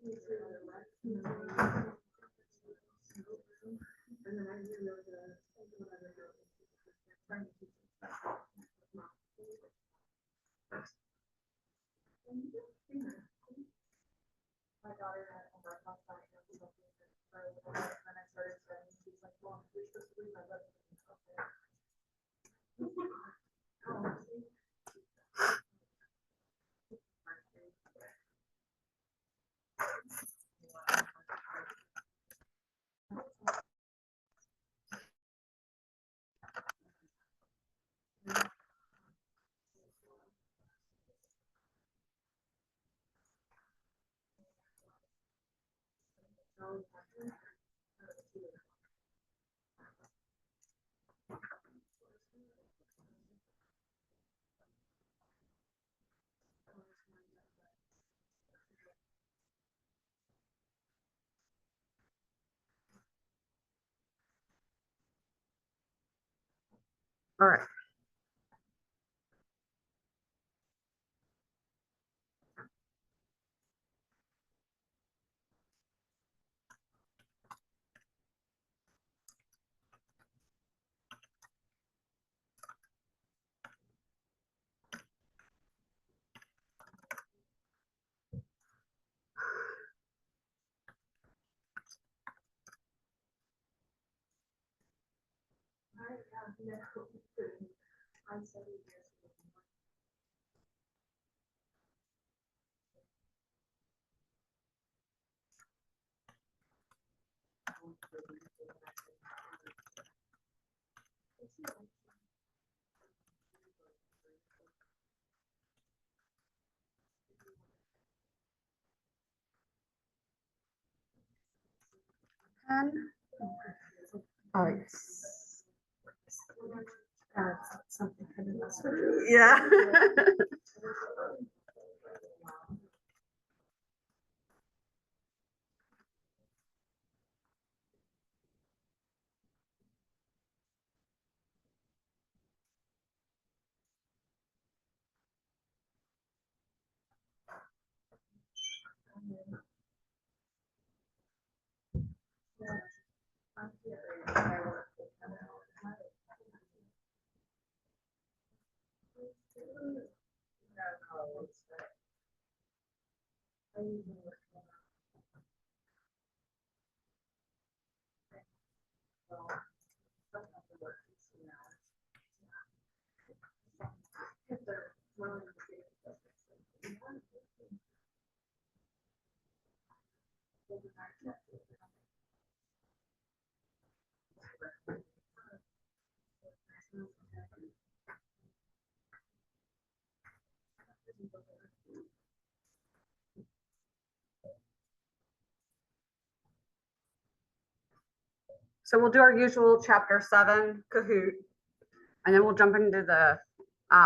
My daughter had homework last night and she told me that and then I started studying. She's like, Mom, you're supposed to read my book. All right. Oh, yes. Something kind of Yeah. So we'll do our usual chapter 7 Kahoot, and then we'll jump into the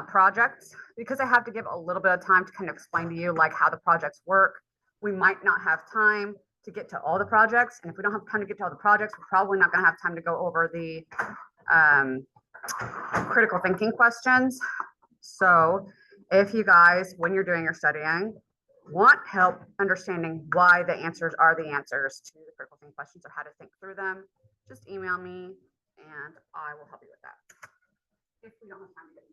projects, because I have to give a little bit of time to kind of explain to you like how the projects work. We might not have time to get to all the projects, and if we don't have time to get to all the projects, we're probably not going to have time to go over the critical thinking questions. So if you guys, when you're doing your studying, want help understanding why the answers are the answers to the critical thinking questions or how to think through them, just email me and I will help you with that. If we don't have time to get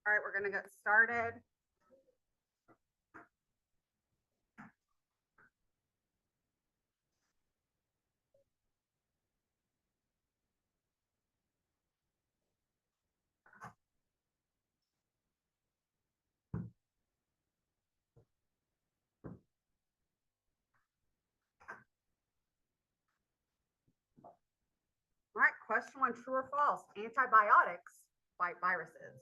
All right, we're gonna get started. All right, question one, true or false? Antibiotics fight viruses.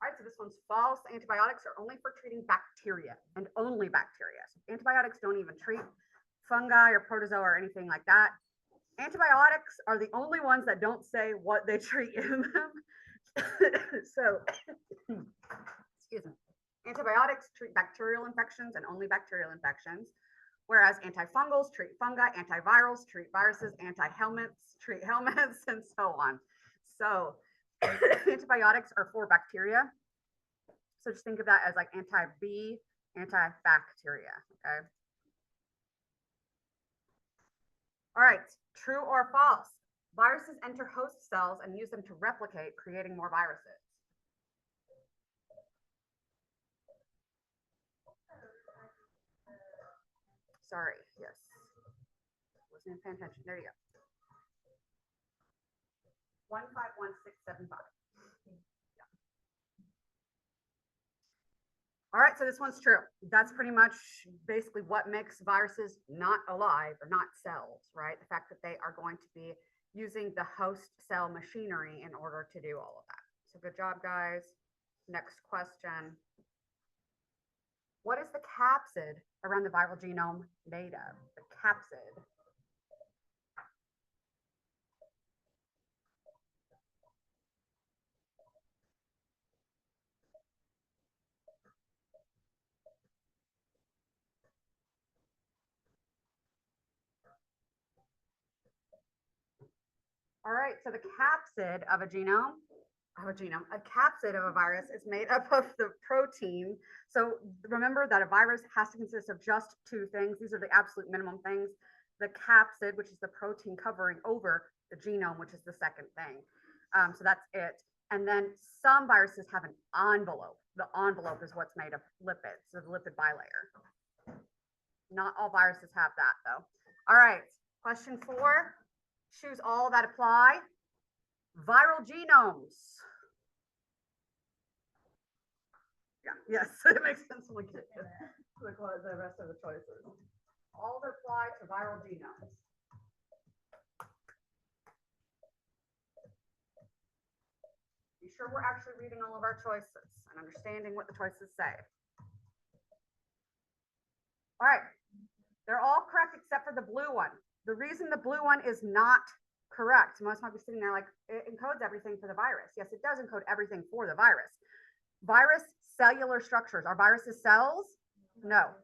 All right, so this one's false. Antibiotics are only for treating bacteria and only bacteria. So antibiotics don't even treat fungi or protozoa or anything like that. Antibiotics are the only ones that don't say what they treat in them. So, excuse me. Antibiotics treat bacterial infections and only bacterial infections, whereas antifungals treat fungi, antivirals treat viruses, anti-helminths treat helminths, and so on. So antibiotics are for bacteria. So just think of that as like anti-B, antibacteria, okay? All right, true or false? Viruses enter host cells and use them to replicate, creating more viruses. Sorry, yes. Wasn't even paying attention. There you go. 151675. All right, so this one's true. That's pretty much basically what makes viruses not alive or not cells, right? The fact that they are going to be using the host cell machinery in order to do all of that. So good job, guys. Next question. What is the capsid around the viral genome made of? The capsid. All right, so the capsid of a genome, a capsid of a virus is made up of the protein. So remember that a virus has to consist of just two things. These are the absolute minimum things. The capsid, which is the protein covering over the genome, which is the second thing. So that's it. And then some viruses have an envelope. The envelope is what's made of lipids, so the lipid bilayer. Not all viruses have that though. All right, question 4. Choose all that apply. Viral genomes. Yeah, yes, it makes sense when we get to the rest of the choices. All that apply to viral genomes. Be sure we're actually reading all of our choices and understanding what the choices say. All right, they're all correct except for the blue one. The reason the blue one is not correct, most might be sitting there like, it encodes everything for the virus. Yes, it does encode everything for the virus. Virus cellular structures. Are viruses cells? No.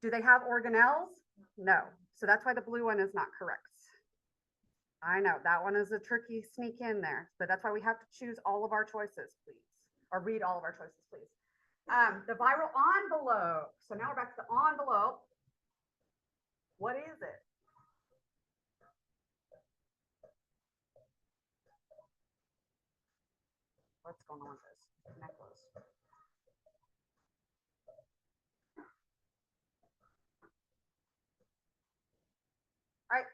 Do they have organelles? No. So that's why the blue one is not correct. I know that one is a tricky sneak in there, but that's why we have to choose all of our choices, please, or read all of our choices, please. The viral envelope. So now we're back to the envelope. What is it? What's going on with this necklace? All right,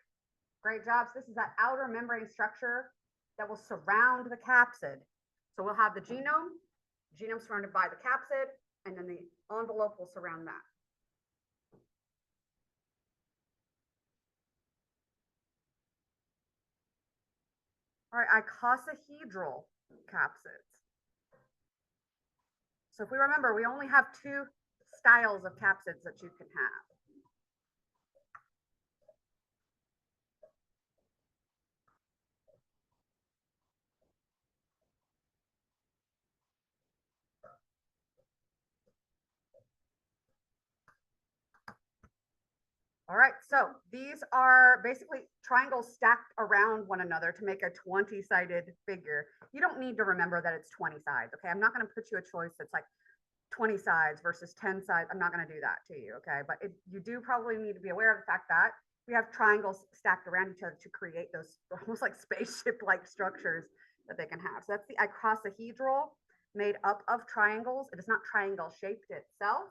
great jobs. This is that outer membrane structure that will surround the capsid. So we'll have the genome surrounded by the capsid, and then the envelope will surround that. All right, icosahedral capsids. So if we remember, we only have 2 styles of capsids that you can have. All right, so these are basically triangles stacked around one another to make a 20-sided figure. You don't need to remember that it's 20 sides, okay? I'm not going to put you a choice that's like 20 sides versus 10 sides. I'm not going to do that to you, okay? But you do probably need to be aware of the fact that we have triangles stacked around each other to create those almost like spaceship-like structures that they can have. So that's the icosahedral, made up of triangles. It is not triangle shaped itself.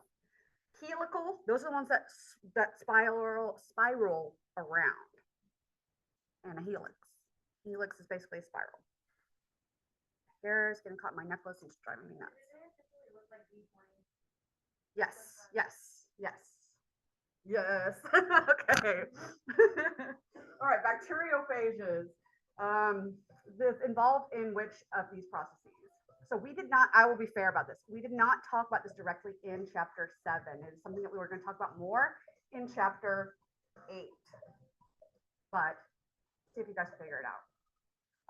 Helical, those are the ones that spiral around. And a helix. Helix is basically a spiral. Hair is getting caught in my necklace and it's driving me nuts. Yes, yes, yes. Yes. Okay. All right, bacteriophages. This involved in which of these processes? So we did not, I will be fair about this. We did not talk about this directly in chapter 7. It is something that we were going to talk about more in chapter 8. But see if you guys figure it out.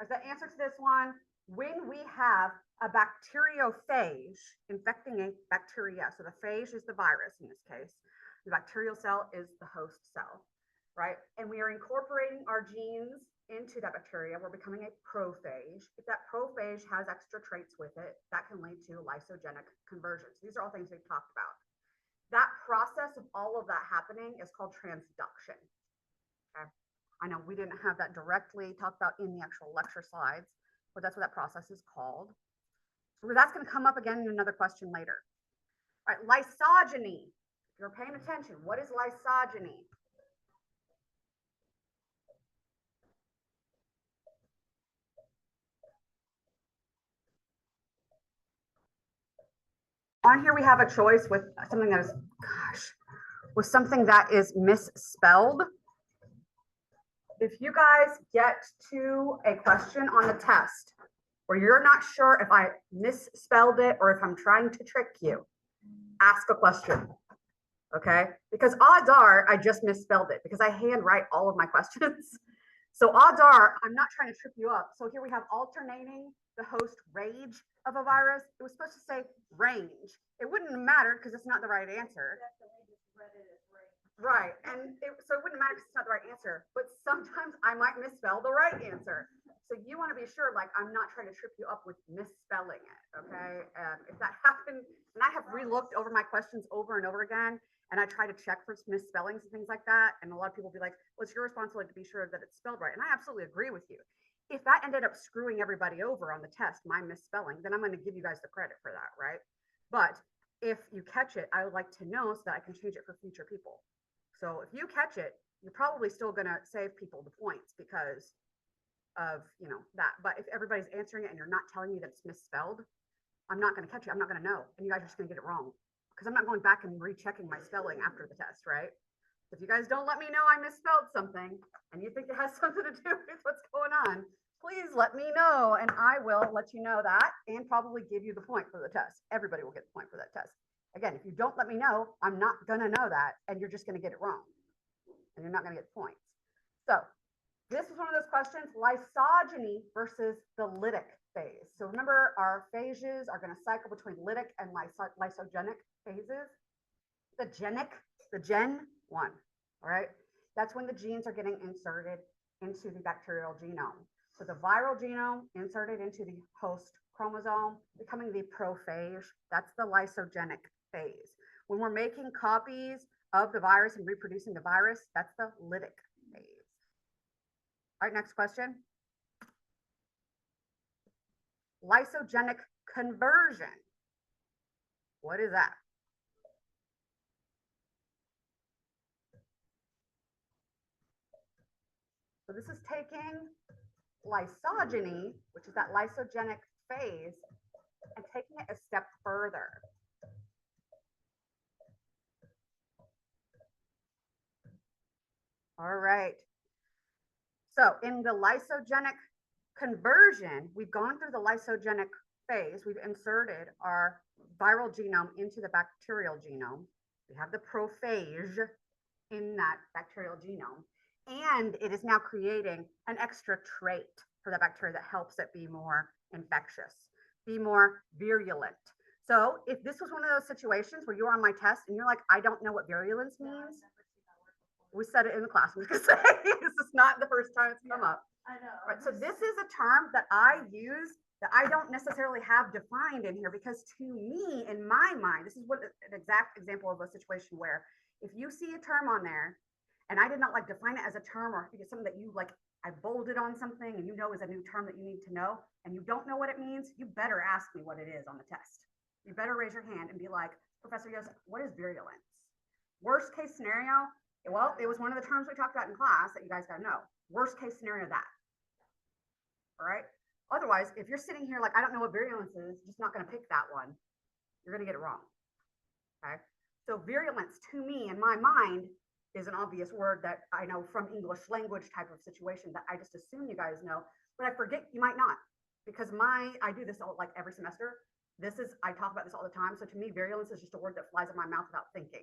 As the answer to this one, when we have a bacteriophage infecting a bacteria, so the phage is the virus in this case, the bacterial cell is the host cell, right? And we are incorporating our genes into that bacteria, we're becoming a prophage. If that prophage has extra traits with it, that can lead to lysogenic conversions. These are all things we've talked about. That process of all of that happening is called transduction. Okay. I know we didn't have that directly talked about in the actual lecture slides, but that's what that process is called. So that's going to come up again in another question later. All right, lysogeny. If you're paying attention, what is lysogeny? On here we have a choice with something that is, with something that is misspelled. If you guys get to a question on the test where you're not sure if I misspelled it or if I'm trying to trick you, ask a question, okay? Because odds are I just misspelled it because I handwrite all of my questions. So odds are I'm not trying to trip you up. So here we have alternating the host range of a virus. It was supposed to say range. It wouldn't matter because it's not the right answer. Right, and so it wouldn't matter because it's not the right answer, but sometimes I might misspell the right answer. So you want to be sure, like, I'm not trying to trip you up with misspelling it, okay? If that happens, and I have re-looked over my questions over and over again, and I try to check for misspellings and things like that, and a lot of people will be like, well, it's your responsibility to be sure that it's spelled right, and I absolutely agree with you. If that ended up screwing everybody over on the test, my misspelling, then I'm going to give you guys the credit for that, right? But if you catch it, I would like to know so that I can change it for future people. So if you catch it, you're probably still going to save people the points because of, you know, that. But if everybody's answering it and you're not telling me that it's misspelled, I'm not going to catch it. I'm not going to know. And you guys are just going to get it wrong because I'm not going back and rechecking my spelling after the test, right? If you guys don't let me know I misspelled something and you think it has something to do with what's going on, please let me know and I will let you know that and probably give you the point for the test. Everybody will get the point for that test. Again, if you don't let me know, I'm not going to know that, and you're just going to get it wrong, and you're not going to get points. So this is one of those questions, lysogeny versus the lytic phase. So remember, our phages are going to cycle between lytic and lysogenic phases. The gen one, all right? That's when the genes are getting inserted into the bacterial genome. So the viral genome inserted into the host chromosome, becoming the prophage, that's the lysogenic phase. When we're making copies of the virus and reproducing the virus, that's the lytic phase. All right, next question. Lysogenic conversion. What is that? So this is taking lysogeny, which is that lysogenic phase, and taking it a step further. All right. So in the lysogenic conversion, we've gone through the lysogenic phase. We've inserted our viral genome into the bacterial genome. We have the prophage in that bacterial genome. And it is now creating an extra trait for the bacteria that helps it be more infectious, be more virulent. So if this was one of those situations where you're on my test and you're like, I don't know what virulence means, we said it in the class. I'm just gonna say this is not the first time it's come up. I know. Right, so this is a term that I use that I don't necessarily have defined in here because to me, in my mind, this is what an exact example of a situation where if you see a term on there and I did not like define it as a term or it's something that you like, I bolded on something and you know is a new term that you need to know, and you don't know what it means, you better ask me what it is on the test. You better raise your hand and be like, Professor Yost, what is virulence? Worst case scenario, well, it was one of the terms we talked about in class that you guys gotta know. Worst case scenario, that. All right. Otherwise, if you're sitting here like, I don't know what virulence is, just not gonna pick that one, you're gonna get it wrong. Okay. So virulence to me in my mind is an obvious word that I know from English language type of situation that I just assume you guys know, but I forget you might not, because I do this all, like every semester. I talk about this all the time. So to me, virulence is just a word that flies in my mouth without thinking.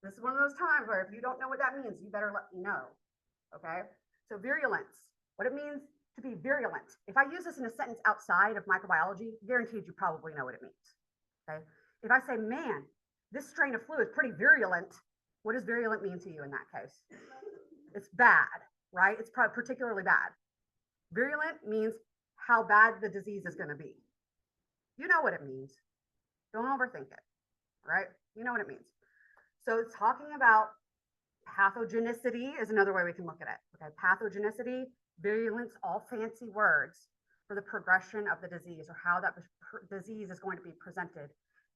This is one of those times where if you don't know what that means, you better let me know. Okay. So virulence, what it means to be virulent. If I use this in a sentence outside of microbiology, guaranteed you probably know what it means. Okay. If I say, man, this strain of flu is pretty virulent, what does virulent mean to you in that case? It's bad, right? It's probably particularly bad. Virulent means how bad the disease is going to be. You know what it means. Don't overthink it, right? You know what it means. So it's talking about pathogenicity is another way we can look at it. Okay, pathogenicity, virulence, all fancy words for the progression of the disease or how that disease is going to be presented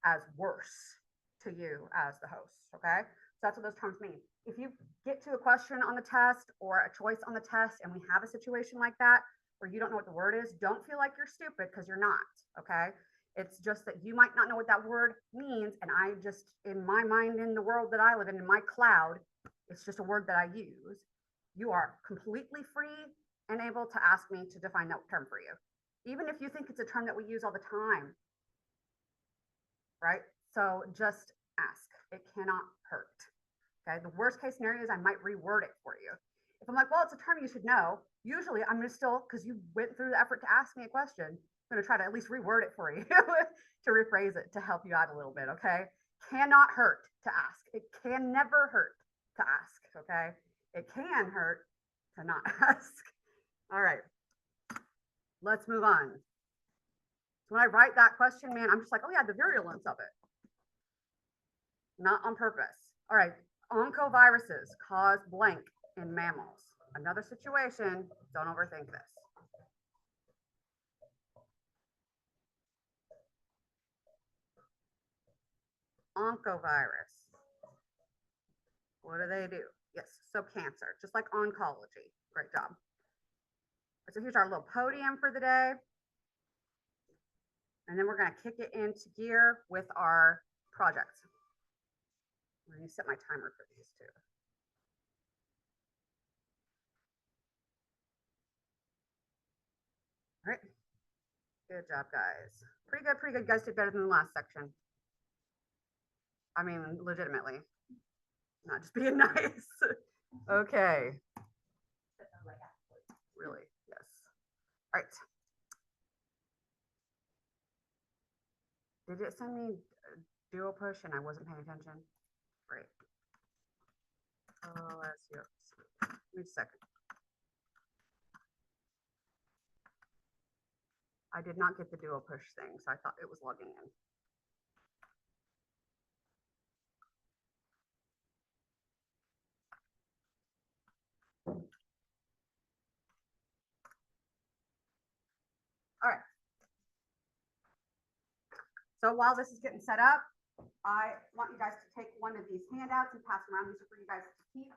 as worse to you as the host. Okay, so that's what those terms mean. If you get to a question on the test or a choice on the test and we have a situation like that where you don't know what the word is, don't feel like you're stupid, because you're not. Okay, it's just that you might not know what that word means, and I just, in my mind, in the world that I live in my cloud, it's just a word that I use. You are completely free and able to ask me to define that term for you, even if you think it's a term that we use all the time, right? So just ask. It cannot hurt. Okay. The worst case scenario is I might reword it for you. If I'm like, well, it's a term you should know, usually I'm going to still, because you went through the effort to ask me a question, I'm going to try to at least reword it for you to rephrase it to help you out a little bit. Okay. Cannot hurt to ask. It can never hurt to ask. Okay. It can hurt to not ask. All right. Let's move on. So when I write that question, man, I'm just like, oh yeah, the virulence of it. Not on purpose. All right. Oncoviruses cause blank in mammals. Another situation. Don't overthink this. Oncovirus. What do? Yes, so cancer, just like oncology. Great job. So here's our little podium for the day. And then we're going to kick it into gear with our projects. I'm going to set my timer for these two. All right. Good job, guys. Pretty good, pretty good. You guys did better than the last section. I mean, legitimately. Not just being nice. Okay. Really, yes. All right. Did it send me duo push and I wasn't paying attention? Great. Oh, that's yours. Wait a second. I did not get the duo push thing, so I thought it was logging in. All right. So while this is getting set up, I want you guys to take one of these handouts and pass them around. These are for you guys to keep.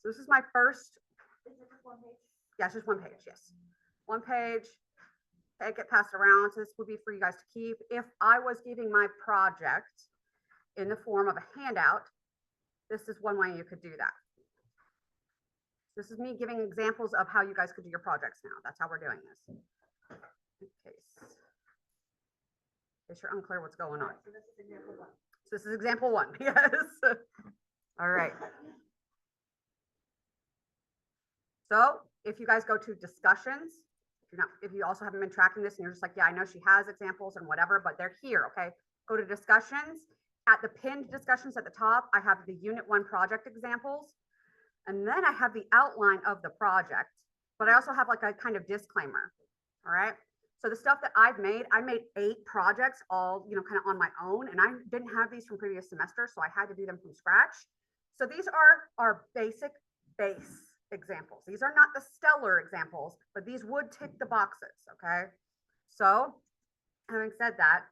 So this is my first. Is it just one page? Yeah, it's just one page. Yes. One page. Take it, pass it around. So this would be for you guys to keep. If I was giving my project in the form of a handout, this is one way you could do that. This is me giving examples of how you guys could do your projects now. That's how we're doing this. In case you're unclear what's going on. So this is example one. So this is example one. Yes. All right. So if you guys go to discussions, if you also haven't been tracking this and you're just like, yeah, I know she has examples and whatever, but they're here. Okay. Go to discussions. At the pinned discussions at the top, I have the unit 1 project examples. And then I have the outline of the project, but I also have like a kind of disclaimer. All right. So the stuff that I made 8 projects all, kind of on my own, and I didn't have these from previous semesters, so I had to do them from scratch. So these are our basic base examples. These are not the stellar examples, but these would tick the boxes, okay? So having said that,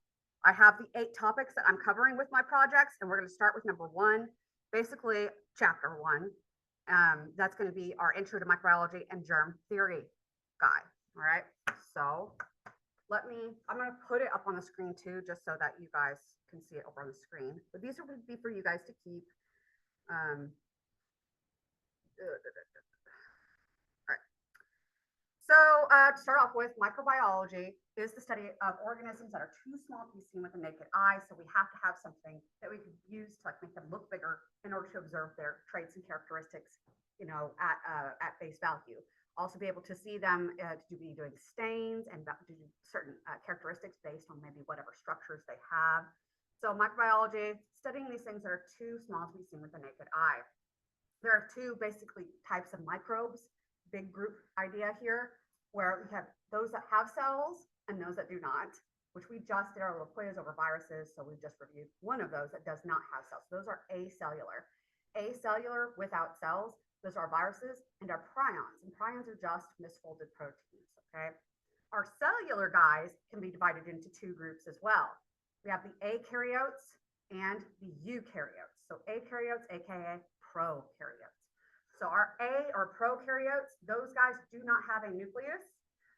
I have the 8 topics that I'm covering with my projects, and we're going to start with number 1, basically chapter 1. That's going to be our intro to microbiology and germ theory guide. All right. So I'm going to put it up on the screen too, just so that you guys can see it over on the screen. But these would be for you guys to keep. So to start off with, microbiology is the study of organisms that are too small to be seen with the naked eye. So we have to have something that we can use to make them look bigger in order to observe their traits and characteristics, at face value. Also be able to see them to be doing stains and do certain characteristics based on maybe whatever structures they have. So microbiology, studying these things that are too small to be seen with the naked eye. There are 2 basically types of microbes, big group idea here, where we have those that have cells and those that do not, which we just did our little quiz over viruses. So we've just reviewed one of those that does not have cells. So those are acellular. Acellular, without cells, those are viruses, and our prions. And prions are just misfolded proteins, okay? Our cellular guys can be divided into 2 groups as well. We have the eukaryotes and the eukaryotes. So eukaryotes, aka prokaryotes. So our A or prokaryotes, those guys do not have a nucleus,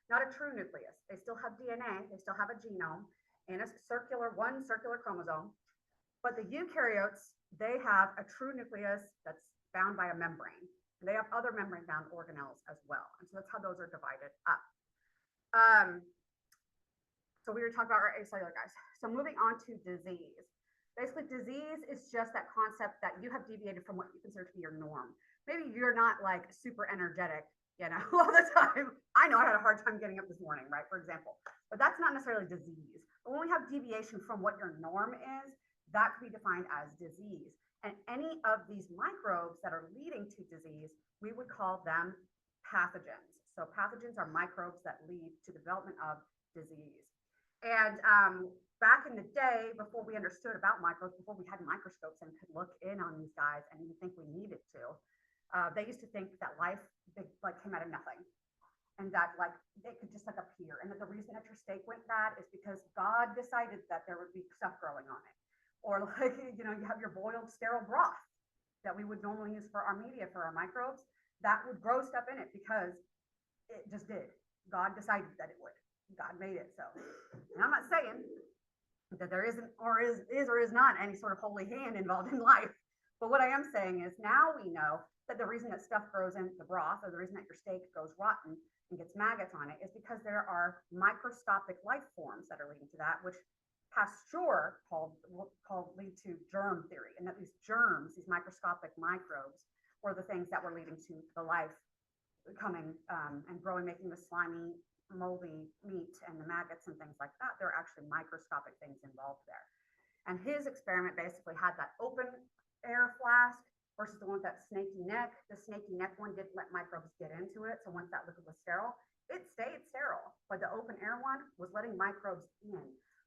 not a true nucleus. They still have DNA, they still have a genome and one circular chromosome. But the eukaryotes, they have a true nucleus that's bound by a membrane. And they have other membrane-bound organelles as well. And so that's how those are divided up. So we were talking about our acellular guys. So moving on to disease. Basically, disease is just that concept that you have deviated from what you consider to be your norm. Maybe you're not like super energetic, all the time. I know I had a hard time getting up this morning, right? For example, but that's not necessarily disease. But when we have deviation from what your norm is, that could be defined as disease. And any of these microbes that are leading to disease, we would call them pathogens. So pathogens are microbes that lead to the development of disease. And back in the day, before we understood about microbes, before we had microscopes and could look in on these guys and even think we needed to, they used to think that life came out of nothing, and that it could just appear, and that the reason that your steak went bad is because God decided that there would be stuff growing on it, or you have your boiled sterile broth that we would normally use for our media for our microbes that would grow stuff in it because it just did. God decided that it would. God made it so. And I'm not saying that there isn't or is not any sort of holy hand involved in life. But what I am saying is now we know that the reason that stuff grows in the broth, or the reason that your steak goes rotten and gets maggots on it, is because there are microscopic life forms that are leading to that, which Pasteur called lead to germ theory, and that these germs, these microscopic microbes, were the things that were leading to the life coming and growing, making the slimy, moldy meat and the maggots and things like that. There are actually microscopic things involved there. And his experiment basically had that open air flask versus the one with that snaky neck. The snaky neck one didn't let microbes get into it. So once that liquid was sterile, it stayed sterile. But the open air one was letting microbes in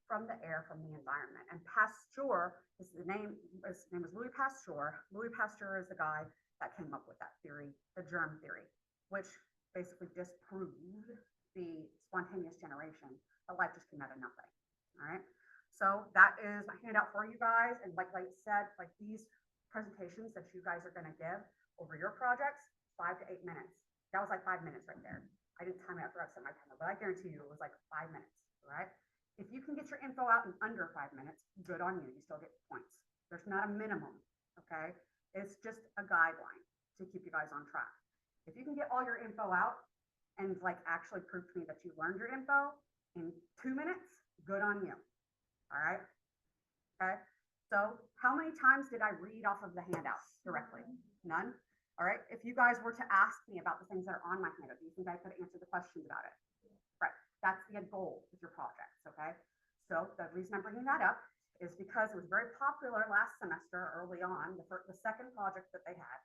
from the air, from the environment. And Pasteur, his name was Louis Pasteur. Louis Pasteur is the guy that came up with that theory, the germ theory, which basically disproved the spontaneous generation that life just came out of nothing. All right. So that is my handout for you guys. And like I said, these presentations that you guys are going to give over your projects, 5 to 8 minutes. That was 5 minutes right there. I didn't time it, I forgot to set my timer, but I guarantee you it was 5 minutes. All right. If you can get your info out in under 5 minutes, good on you. You still get points. There's not a minimum. Okay. It's just a guideline to keep you guys on track. If you can get all your info out and actually prove to me that you learned your info in 2 minutes, good on you. All right. Okay. So how many times did I read off of the handout directly? None. All right. If you guys were to ask me about the things that are on my handout, do you think I could answer the questions about it? Right. That's the goal with your projects. Okay. So the reason I'm bringing that up is because it was very popular last semester early on, the second project that they had.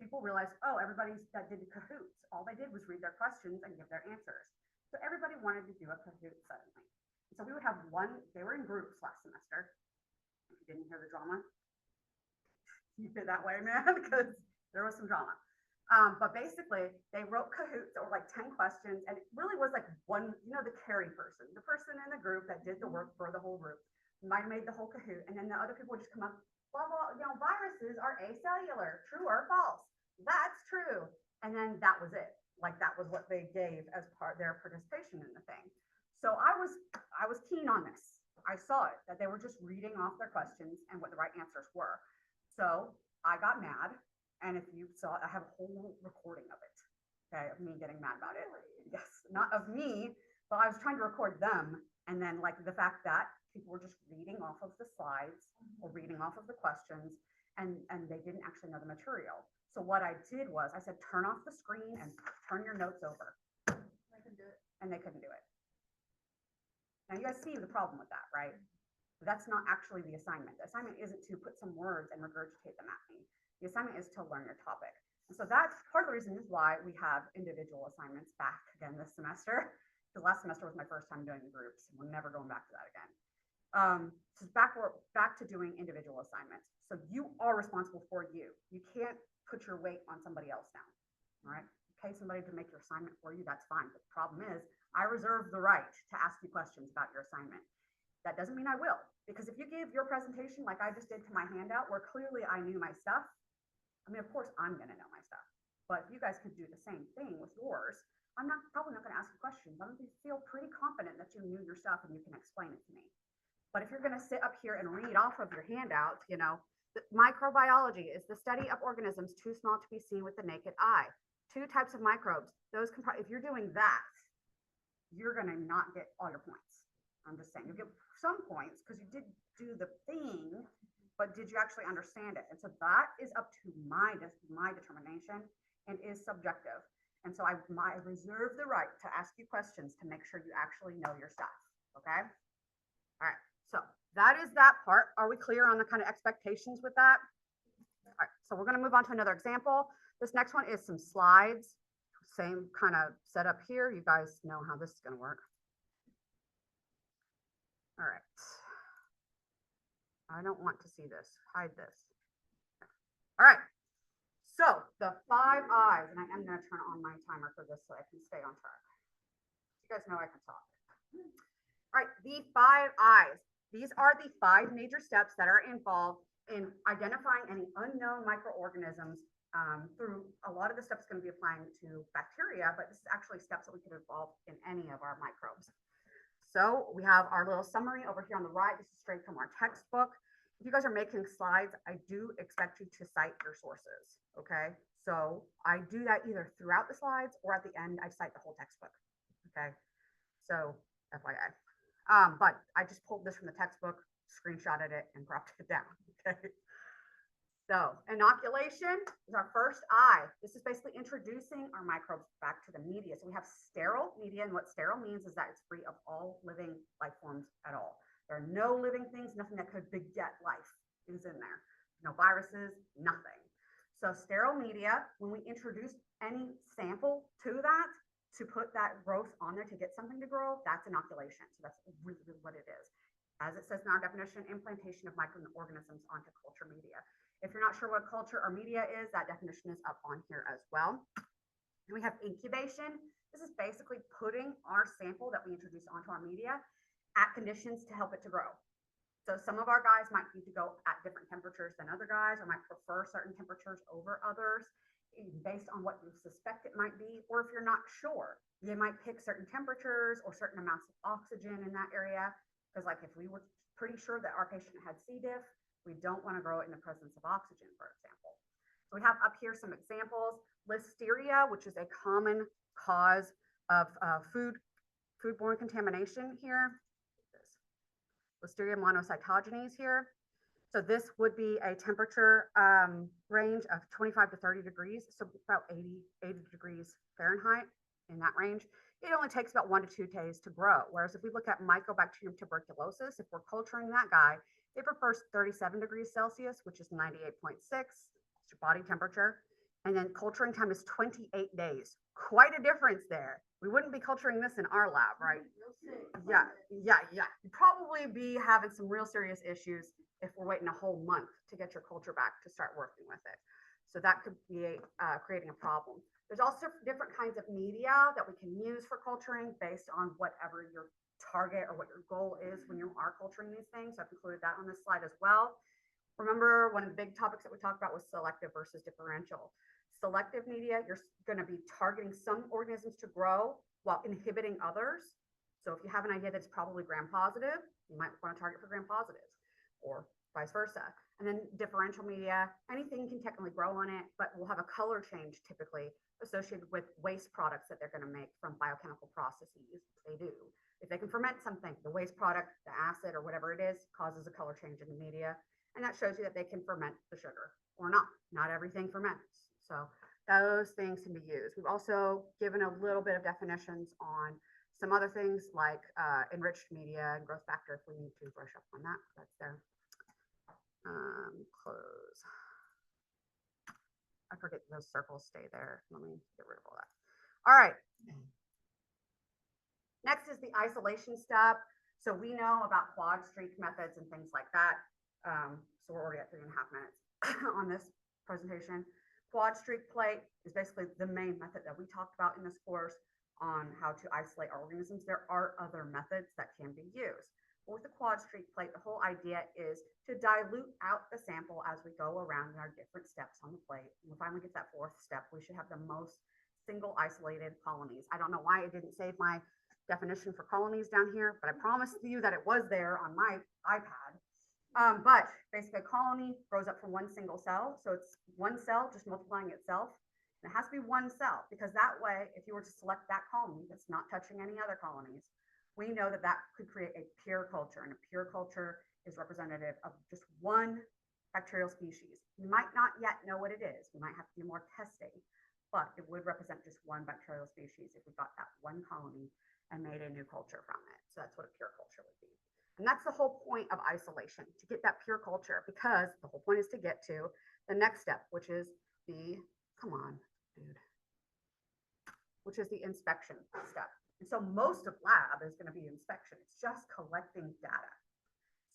People realized, oh, everybody that did the Kahoots, all they did was read their questions and give their answers. So everybody wanted to do a Kahoot suddenly. So we would have one, they were in groups last semester. If you didn't hear the drama, you feel that way, man, because there was some drama. But basically, they wrote Kahoots that were like 10 questions, and it really was like one, the carry person, the person in the group that did the work for the whole group, might have made the whole Kahoot, and then the other people would just come up, blah, blah, viruses are acellular, true or false? That's true. And then that was it. Like that was what they gave as part their participation in the thing. So I was keen on this. I saw it, that they were just reading off their questions and what the right answers were. So I got mad. And if you saw, I have a whole recording of it, okay, of me getting mad about it. Yes, not of me, but I was trying to record them. And then like the fact that people were just reading off of the slides or reading off of the questions, and they didn't actually know the material. So what I did was I said, turn off the screen and turn your notes over. I can do it. And they couldn't do it. Now you guys see the problem with that, right? That's not actually the assignment. The assignment isn't to put some words and regurgitate them at me. The assignment is to learn your topic. And so that's part of the reason is why we have individual assignments back again this semester. Because last semester was my first time doing the groups. And we're never going back to that again. So back to doing individual assignments. So you are responsible for you. You can't put your weight on somebody else now. All right. Pay somebody to make your assignment for you. That's fine. But the problem is I reserve the right to ask you questions about your assignment. That doesn't mean I will. Because if you give your presentation like I just did to my handout, where clearly I knew my stuff, I mean, of course, I'm going to know my stuff. But if you guys could do the same thing with yours, I'm probably not going to ask you questions. I'm going to feel pretty confident that you knew your stuff and you can explain it to me. But if you're going to sit up here and read off of your handouts, microbiology is the study of organisms too small to be seen with the naked eye. 2 types of microbes. If you're doing that, you're going to not get all your points. I'm just saying, you'll get some points because you did do the thing, but did you actually understand it? And so that is up to my determination and is subjective. And so I reserve the right to ask you questions to make sure you actually know your stuff. Okay. All right. So that is that part. Are we clear on the kind of expectations with that? All right. So we're going to move on to another example. This next one is some slides. Same kind of setup here. You guys know how this is going to work. All right. I don't want to see this. Hide this. All right. So the 5 eyes, and I am going to turn on my timer for this so I can stay on track. You guys know I can talk. All right. The 5 eyes. These are the 5 major steps that are involved in identifying any unknown microorganisms. Through a lot of the steps going to be applying to bacteria, but this is actually steps that we could involve in any of our microbes. So we have our little summary over here on the right. This is straight from our textbook. If you guys are making slides, I do expect you to cite your sources, okay? So I do that either throughout the slides or at the end, I cite the whole textbook, okay? So FYI. But I just pulled this from the textbook, screenshotted it, and cropped it down, okay? So inoculation is our first eye. This is basically introducing our microbes back to the media. So we have sterile media, and what sterile means is that it's free of all living life forms at all. There are no living things, nothing that could beget life is in there. No viruses, nothing. So sterile media, when we introduce any sample to that, to put that growth on there to get something to grow, that's inoculation. So that's really what it is. As it says in our definition, implantation of microorganisms onto culture media. If you're not sure what culture or media is, that definition is up on here as well. And we have incubation. This is basically putting our sample that we introduce onto our media at conditions to help it to grow. So some of our guys might need to go at different temperatures than other guys, or might prefer certain temperatures over others based on what you suspect it might be. Or if you're not sure, they might pick certain temperatures or certain amounts of oxygen in that area. Because like if we were pretty sure that our patient had C. diff, we don't want to grow it in the presence of oxygen, for example. So we have up here some examples. Listeria, which is a common cause of foodborne contamination here. Listeria monocytogenes here. So this would be a temperature range of 25 to 30 degrees, so about 80 degrees Fahrenheit in that range. It only takes about 1 to 2 days to grow. Whereas if we look at Mycobacterium tuberculosis, if we're culturing that guy, it prefers 37 degrees Celsius, which is 98.6, it's your body temperature. And then culturing time is 28 days. Quite a difference there. We wouldn't be culturing this in our lab, right? Yeah. You'd probably be having some real serious issues if we're waiting a whole month to get your culture back to start working with it. So that could be creating a problem. There's also different kinds of media that we can use for culturing based on whatever your target or what your goal is when you are culturing these things. So I've included that on this slide as well. Remember, one of the big topics that we talked about was selective versus differential. Selective media, you're going to be targeting some organisms to grow while inhibiting others. So if you have an idea that's probably gram-positive, you might want to target for gram-positive, or vice versa. And then differential media, anything can technically grow on it, but will have a color change typically associated with waste products that they're going to make from biochemical processes. They do. If they can ferment something, the waste product, the acid, or whatever it is, causes a color change in the media. And that shows you that they can ferment the sugar or not. Not everything ferments. So those things can be used. We've also given a little bit of definitions on some other things like enriched media and growth factor if we need to brush up on that. That's there. Close. I forget those circles stay there. Let me get rid of all that. All right. Next is the isolation step. So we know about quad streak methods and things like that. So we're already at 3.5 minutes on this presentation. Quad streak plate is basically the main method that we talked about in this course on how to isolate organisms. There are other methods that can be used. But with the quad streak plate, the whole idea is to dilute out the sample as we go around in our different steps on the plate. When we finally get that 4th step, we should have the most single isolated colonies. I don't know why it didn't save my definition for colonies down here, but I promised you that it was there on my iPad. But basically a colony grows up from one single cell. So it's one cell just multiplying itself. And it has to be one cell because that way, if you were to select that colony that's not touching any other colonies, we know that that could create a pure culture, and a pure culture is representative of just one bacterial species. You might not yet know what it is. We might have to do more testing, but it would represent just one bacterial species if we got that one colony and made a new culture from it. So that's what a pure culture would be. And that's the whole point of isolation, to get that pure culture, because the whole point is to get to the next step, which is the, come on, dude, which is the inspection step. And so most of lab is going to be inspection. It's just collecting data.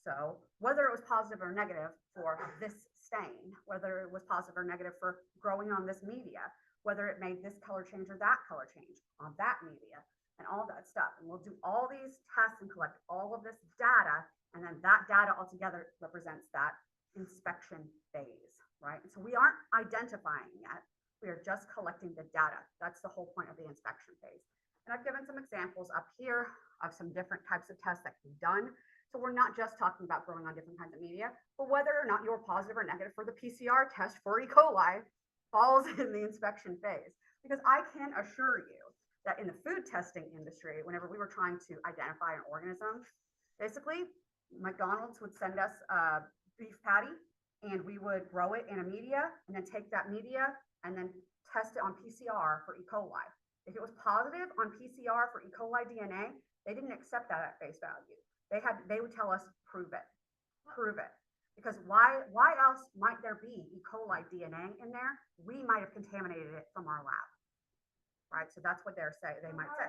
So whether it was positive or negative for this stain, whether it was positive or negative for growing on this media, whether it made this color change or that color change on that media, and all that stuff. And we'll do all these tests and collect all of this data. And then that data altogether represents that inspection phase, right? And so we aren't identifying yet. We are just collecting the data. That's the whole point of the inspection phase. And I've given some examples up here of some different types of tests that can be done. So we're not just talking about growing on different kinds of media, but whether or not you're positive or negative for the PCR test for E. coli falls in the inspection phase. Because I can assure you that in the food testing industry, whenever we were trying to identify an organism, basically McDonald's would send us a beef patty and we would grow it in a media and then take that media and then test it on PCR for E. coli. If it was positive on PCR for E. coli DNA, they didn't accept that at face value. They would tell us, prove it. Because why else might there be E. coli DNA in there? We might have contaminated it from our lab. Right, so that's what they might say.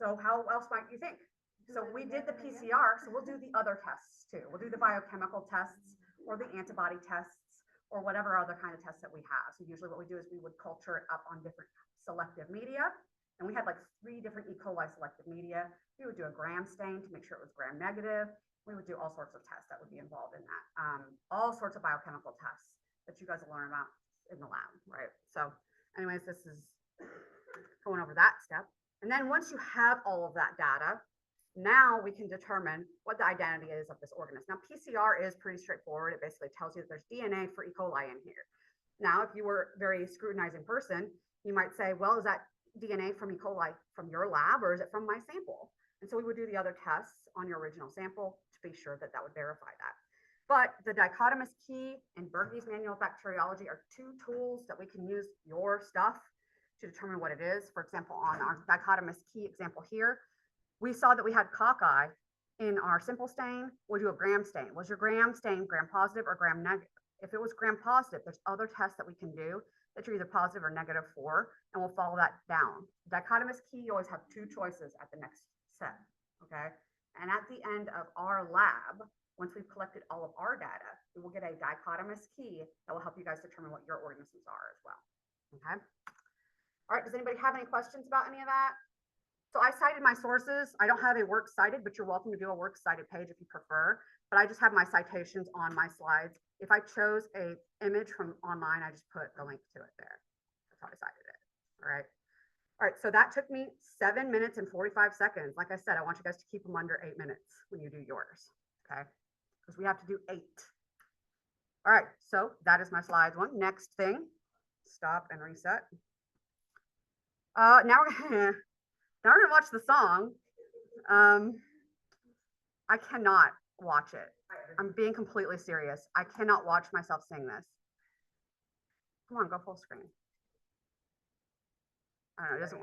So how else might you think? So we did the PCR, so we'll do the other tests too. We'll do the biochemical tests or the antibody tests or whatever other kind of tests that we have. So usually what we do is we would culture it up on different selective media. And we had like 3 different E. coli selective media. We would do a gram stain to make sure it was gram negative. We would do all sorts of tests that would be involved in that. All sorts of biochemical tests that you guys will learn about in the lab, right? So anyways, this is going over that step. And then once you have all of that data, now we can determine what the identity is of this organism. Now, PCR is pretty straightforward. It basically tells you that there's DNA for E. coli in here. Now, if you were a very scrutinizing person, you might say, well, is that DNA from E. coli from your lab or is it from my sample? And so we would do the other tests on your original sample to be sure that that would verify that. But the dichotomous key and Berkey's manual of bacteriology are 2 tools that we can use your stuff to determine what it is. For example, on our dichotomous key example here, we saw that we had cockeye in our simple stain. We'll do a gram stain. Was your gram stain gram positive or gram negative? If it was gram positive, there's other tests that we can do that you're either positive or negative for, and we'll follow that down. Dichotomous key, you always have two choices at the next step, okay? And at the end of our lab, once we've collected all of our data, we will get a dichotomous key that will help you guys determine what your organisms are as well, okay? All right, does anybody have any questions about any of that? So I cited my sources. I don't have a works cited, but you're welcome to do a works cited page if you prefer. But I just have my citations on my slides. If I chose a image from online, I just put the link to it there. That's how I cited it. All right. All right. So that took me 7 minutes and 45 seconds. Like I said, I want you guys to keep them under 8 minutes when you do yours. Okay. Because we have to do 8. All right. So that is my slides one. Next thing, stop and reset. Now we're gonna watch the song. I cannot watch it. I'm being completely serious. I cannot watch myself sing this. Come on, go full screen. I don't know, it doesn't.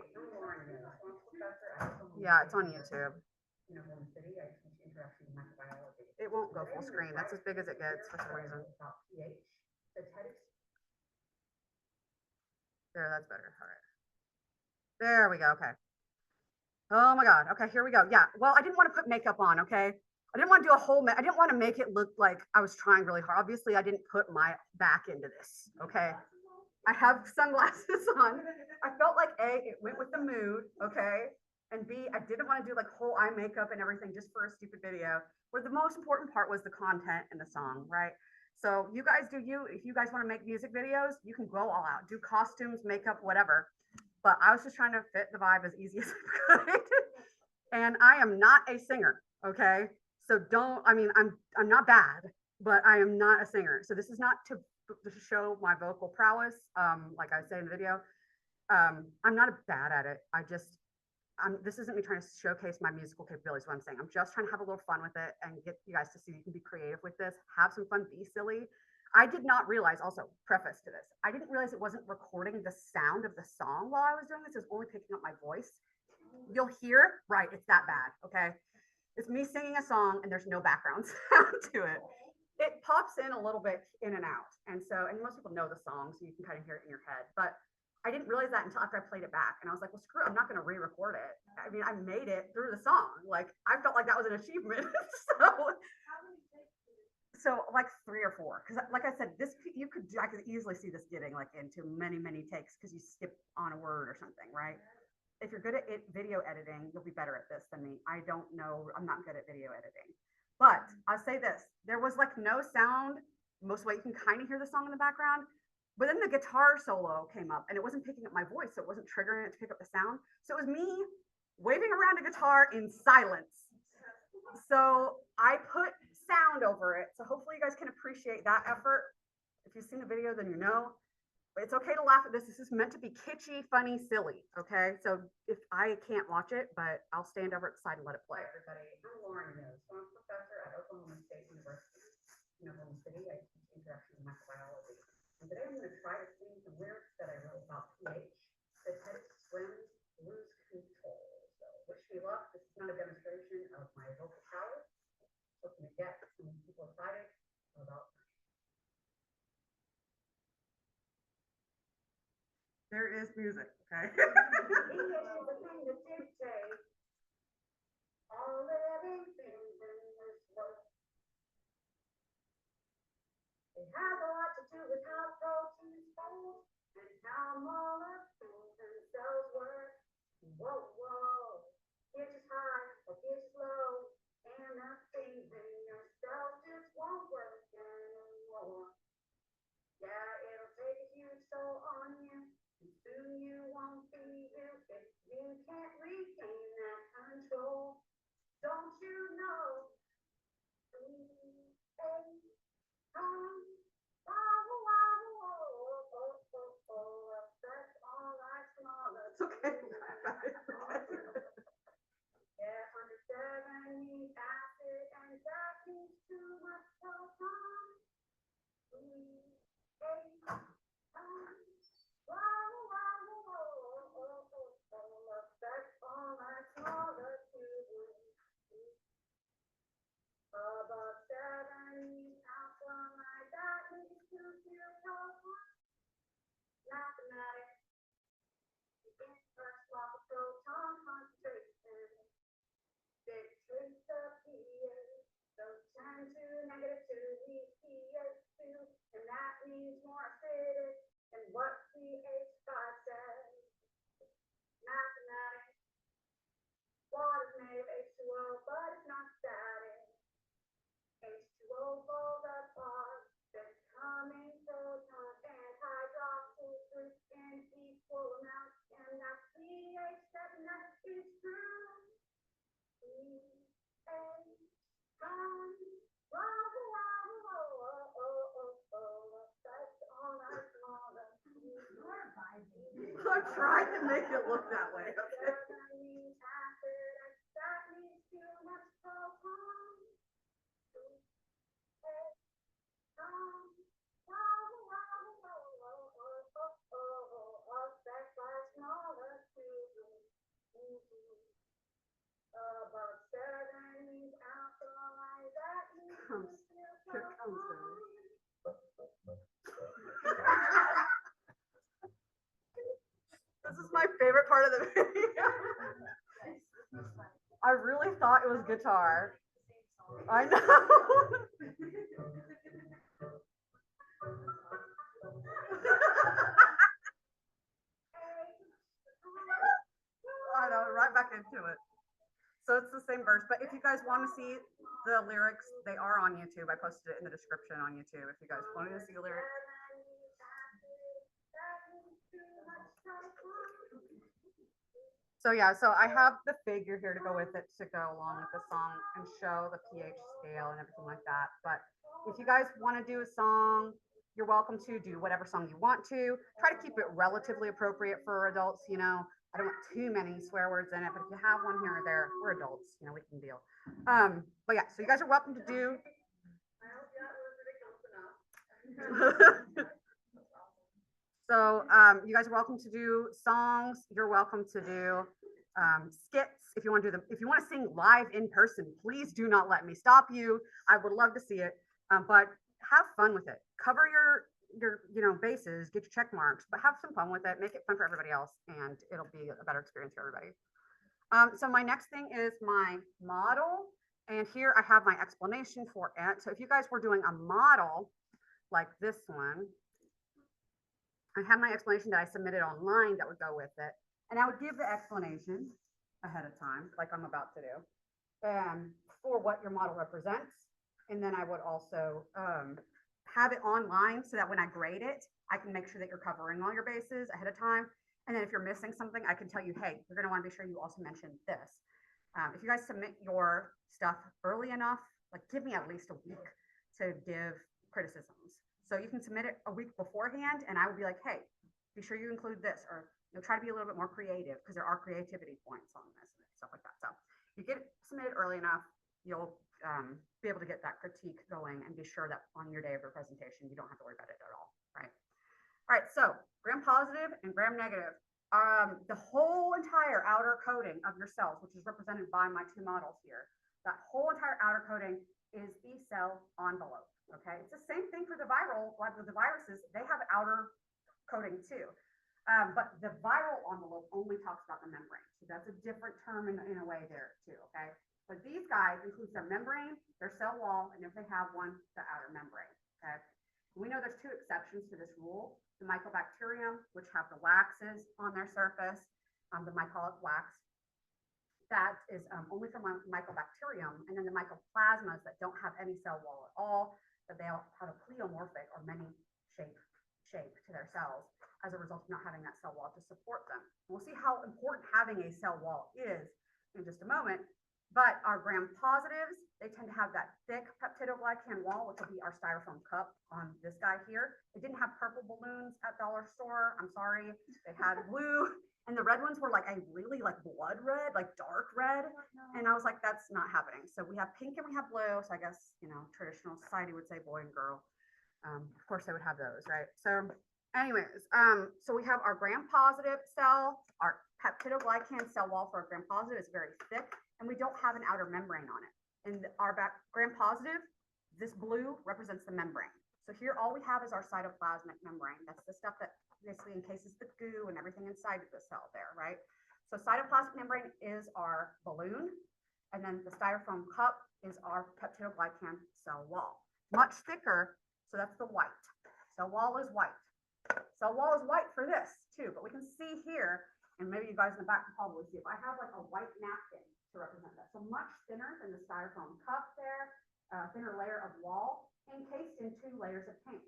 Yeah, it's on YouTube. It won't go full screen. That's as big as it gets for some reason. There, that's better. All right. There we go. Okay. Oh my God. Okay, here we go. Yeah. Well, I didn't want to put makeup on. Okay. I didn't want to do a whole, I didn't want to make it look like I was trying really hard. Obviously, I didn't put my back into this. Okay. I have sunglasses on. I felt like A, it went with the mood. Okay. And B, I didn't want to do like whole eye makeup and everything just for a stupid video, where the most important part was the content and the song, right? So you guys do you. If you guys want to make music videos, you can go all out, do costumes, makeup, whatever. But I was just trying to fit the vibe as easy as I could. And I am not a singer, okay? So don't, I mean, I'm not bad, but I am not a singer. So this is not to show my vocal prowess, like I say in the video. I'm not bad at it. This isn't me trying to showcase my musical capabilities, what I'm saying. I'm just trying to have a little fun with it and get you guys to see you can be creative with this, have some fun, be silly. I did not realize, also preface to this, I didn't realize it wasn't recording the sound of the song while I was doing this. It was only picking up my voice. You'll hear, right, it's that bad, okay? It's me singing a song and there's no background sound to it. It pops in a little bit in and out. And most people know the song, so you can kind of hear it in your head. But I didn't realize that until after I played it back. And I was like, well, screw it, I'm not going to re-record it. I mean, I made it through the song. Like, I felt like that was an achievement. So like 3 or 4, because like I said, I could easily see this getting like into many takes because you skip on a word or something, right? If you're good at video editing, you'll be better at this than me. I don't know, I'm not good at video editing. But I'll say this, there was like no sound. Most of the way you can kind of hear the song in the background, but then the guitar solo came up and it wasn't picking up my voice, so it wasn't triggering it to pick up the sound. So it was me waving around a guitar in silence. So I put sound over it. So hopefully you guys can appreciate that effort. If you've seen the video, then you know. But it's okay to laugh at this. This is meant to be kitschy, funny, silly. Okay. So if I can't watch it, but I'll stand over at the side and let it play. Hi, everybody. I'm Lauren Mills. So I'm a professor at Oklahoma State University in Oklahoma City. I teach interaction and microbiology. And today I'm going to try to sing some lyrics that I wrote about pH. The text swims, lose control. So wish me luck. This is not a demonstration of my vocal power. Hoping to get some people excited about. There is music, okay? All living things in this world. It has a lot to do with how proteins fold and how molecules and cells work. Whoa, it's just high or it's low. And the things in your cells just won't work anymore. Yeah, it'll take a huge toll on you. And soon you won't be you if you can't regain that control. Don't you know? It's okay. Yeah, under 70 acid and that means too much proton. Above 70 alpha, my that means too trying to make it look that way. Okay. Here it comes, guys. This is my favorite part of the video. I really thought it was guitar. I know. I know, right back into it. So it's the same verse, but if you guys want to see the lyrics, they are on YouTube. I posted it in the description on YouTube if you guys wanted to see the lyrics. So yeah, so I have the figure here to go with it to go along with the song and show the pH scale and everything like that. But if you guys want to do a song, you're welcome to do whatever song you want to. Try to keep it relatively appropriate for adults, you know. I don't want too many swear words in it, but if you have one here or there, we're adults, you know, we can deal. But yeah, so you guys are welcome to do. So you guys are welcome to do songs. You're welcome to do skits. If you want to do them, if you want to sing live in person, please do not let me stop you. I would love to see it, but have fun with it. Cover your bases, get your check marks, but have some fun with it. Make it fun for everybody else, and it'll be a better experience for everybody. So my next thing is my model, and here I have my explanation for it. So if you guys were doing a model like this one, I have my explanation that I submitted online that would go with it. And I would give the explanation ahead of time, like I'm about to do, for what your model represents. And then I would also have it online so that when I grade it, I can make sure that you're covering all your bases ahead of time. And then if you're missing something, I can tell you, hey, you're gonna wanna be sure you also mention this. If you guys submit your stuff early enough, like give me at least a week to give criticisms. So you can submit it a week beforehand and I will be like, hey, be sure you include this, or try to be a little bit more creative because there are creativity points on this and stuff like that. So you get it submitted early enough, you'll be able to get that critique going and be sure that on your day of your presentation, you don't have to worry about it at all, right? All right, so gram positive and gram negative. The whole entire outer coating of your cells, which is represented by my two models here, that whole entire outer coating is the cell envelope. Okay, it's the same thing for the viral, like with the viruses, they have outer coating too. But the viral envelope only talks about the membrane. So that's a different term in a way there too, okay? But these guys includes their membrane, their cell wall, and if they have one, the outer membrane, okay? We know there's two exceptions to this rule. The mycobacterium, which have the waxes on their surface, the mycolic wax, that is only for mycobacterium, and then the mycoplasmas that don't have any cell wall at all, that they all have a pleomorphic or many shape to their cells as a result of not having that cell wall to support them. We'll see how important having a cell wall is in just a moment, but our gram positives, they tend to have that thick peptidoglycan wall, which will be our styrofoam cup on this guy here. It didn't have purple balloons at dollar store. I'm sorry. They had blue. And the red ones were like a really like blood red, like dark red. And I was like, that's not happening. So we have pink and we have blue. So I guess, traditional society would say boy and girl. Of course they would have those, right? So anyways, so we have our gram positive cell, our peptidoglycan cell wall for our gram positive is very thick and we don't have an outer membrane on it. And our gram positive, this blue represents the membrane. So here all we have is our cytoplasmic membrane. That's the stuff that basically encases the goo and everything inside of the cell there, right? So cytoplasmic membrane is our balloon, and then the styrofoam cup is our peptidoglycan cell wall. Much thicker, so that's the white. Cell wall is white. Cell wall is white for this too, but we can see here, and maybe you guys in the back can probably see, if I have like a white napkin to represent that. So much thinner than the styrofoam cup there, thinner layer of wall, encased in two layers of pink.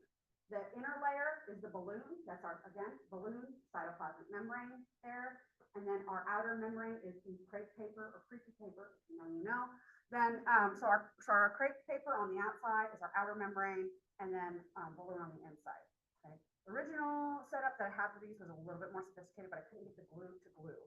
The inner layer is the balloon. That's our, again, balloon cytoplasmic membrane there. And then our outer membrane is the crepe paper or creepy paper, you know. Then, so our crepe paper on the outside is our outer membrane, and then balloon on the inside. Okay. original setup that I had for these was a little bit more sophisticated, but I couldn't get the glue to glue.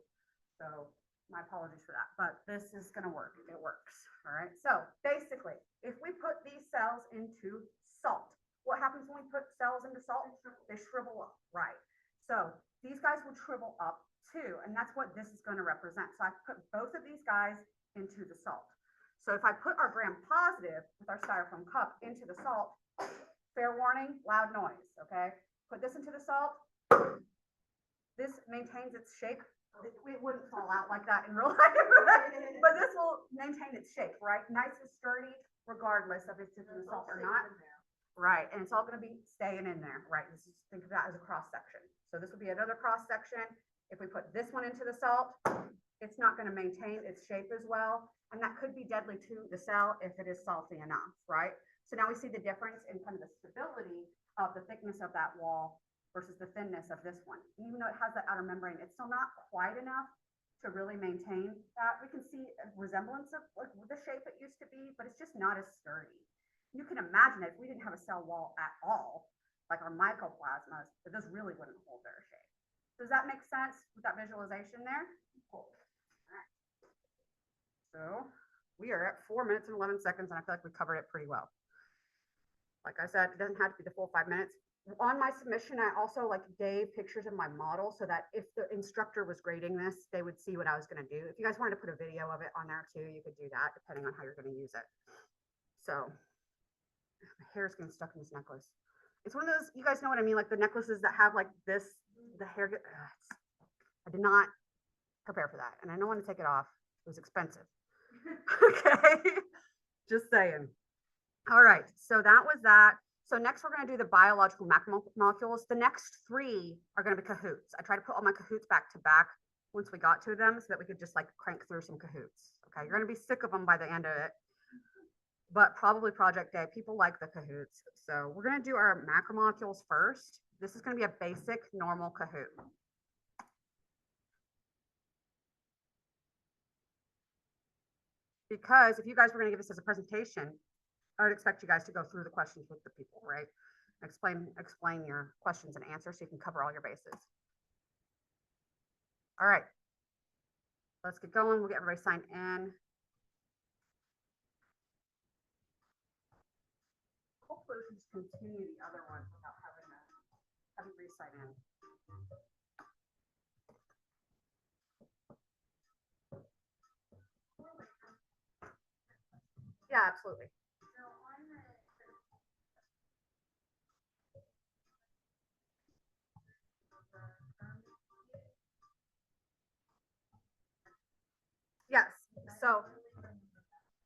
So my apologies for that, but this is gonna work. It works. All right. So basically, if we put these cells into salt, what happens when we put cells into salt? They shrivel up, right? So these guys would shrivel up too, and that's what this is going to represent. So I put both of these guys into the salt. So if I put our gram positive with our styrofoam cup into the salt, fair warning, loud noise, okay? Put this into the salt. This maintains its shape. It wouldn't fall out like that in real life, but this will maintain its shape, right? Nice and sturdy, regardless of if it's in the salt or not. Right, and it's all going to be staying in there, right? This is, think of that as a cross section. So this would be another cross section. If we put this one into the salt, it's not going to maintain its shape as well, and that could be deadly to the cell if it is salty enough, right? So now we see the difference in kind of the stability of the thickness of that wall versus the thinness of this one. And even though it has that outer membrane, it's still not quite enough to really maintain that. We can see a resemblance of like the shape it used to be, but it's just not as sturdy. You can imagine if we didn't have a cell wall at all, like our mycoplasmas, that this really wouldn't hold their shape. Does that make sense with that visualization there? Cool. All right. So we are at 4 minutes and 11 seconds, and I feel like we covered it pretty well. Like I said, it doesn't have to be the full 5 minutes. On my submission, I also like gave pictures of my model so that if the instructor was grading this, they would see what I was going to do. If you guys wanted to put a video of it on there too, you could do that depending on how you're going to use it. So my hair's getting stuck in this necklace. It's one of those, you guys know what I mean, like the necklaces that have like this, the hair. I did not prepare for that, and I don't want to take it off. It was expensive. Okay, just saying. All right, so that was that. So next we're going to do the biological macromolecules. The next 3 are going to be cahoots. I tried to put all my cahoots back to back once we got to them so that we could just like crank through some cahoots. Okay, you're going to be sick of them by the end of it, but probably project day. People like the cahoots. So we're going to do our macromolecules first. This is going to be a basic normal cahoot. Because if you guys were going to give this as a presentation, I would expect you guys to go through the questions with the people, right? Explain your questions and answers so you can cover all your bases. All right, let's get going. We'll get everybody signed in. Hopefully we can just continue the other one without having to re-sign in. Yeah, absolutely. Yes, so